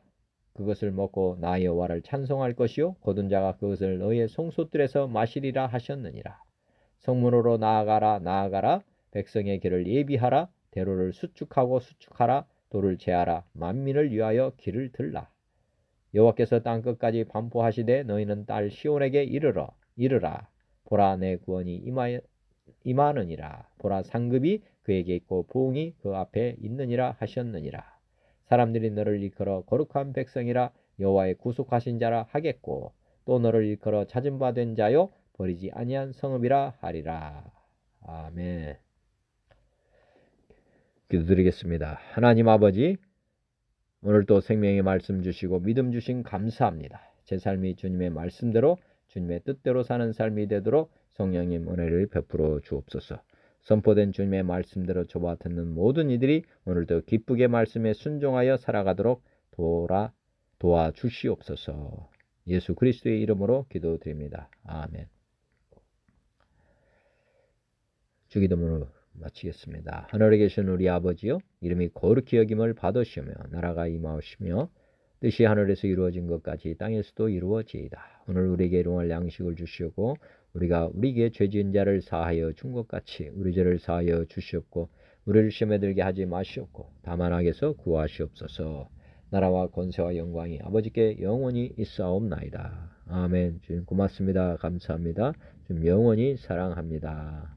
그것을 먹고 나 여호와를 찬송할 것이요 거둔 자가 그것을 너희의 송곳들에서 마시리라 하셨느니라. 성문으로 나아가라 백성의 길을 예비하라 대로를 수축하라 돌을 제하라 만민을 위하여 길을 들라. 여호와께서 땅끝까지 반포하시되 너희는 딸 시온에게 이르라 보라 내 구원이 임하느니라. 보라 상급이 그에게 있고 부흥이 그 앞에 있느니라 하셨느니라. 사람들이 너를 일컬어 거룩한 백성이라 여호와의 구속하신 자라 하겠고 또 너를 일컬어 찾은 바 된 자요 버리지 아니한 성읍이라 하리라. 아멘. 기도드리겠습니다. 하나님 아버지 오늘도 생명의 말씀 주시고 믿음 주신 감사합니다. 제 삶이 주님의 말씀대로 주님의 뜻대로 사는 삶이 되도록 성령님 은혜를 베풀어 주옵소서. 선포된 주님의 말씀대로 저와 듣는 모든 이들이 오늘도 기쁘게 말씀에 순종하여 살아가도록 도와주시옵소서. 예수 그리스도의 이름으로 기도드립니다. 아멘. 주기도문으로 마치겠습니다. 하늘에 계신 우리 아버지요 이름이 거룩히 여김을 받으시며 나라가 임하시며 뜻이 하늘에서 이루어진 것까지 땅에서도 이루어지이다. 오늘 우리에게 일용할 양식을 주시고 우리가 우리에게 죄 지은 자를 사하여 준 것 같이 우리 죄를 사하여 주시옵고 우리를 시험에 들게 하지 마시옵고 다만 악에서 구하시옵소서. 나라와 권세와 영광이 아버지께 영원히 있사옵나이다. 아멘. 주님 고맙습니다. 감사합니다. 주님 영원히 사랑합니다.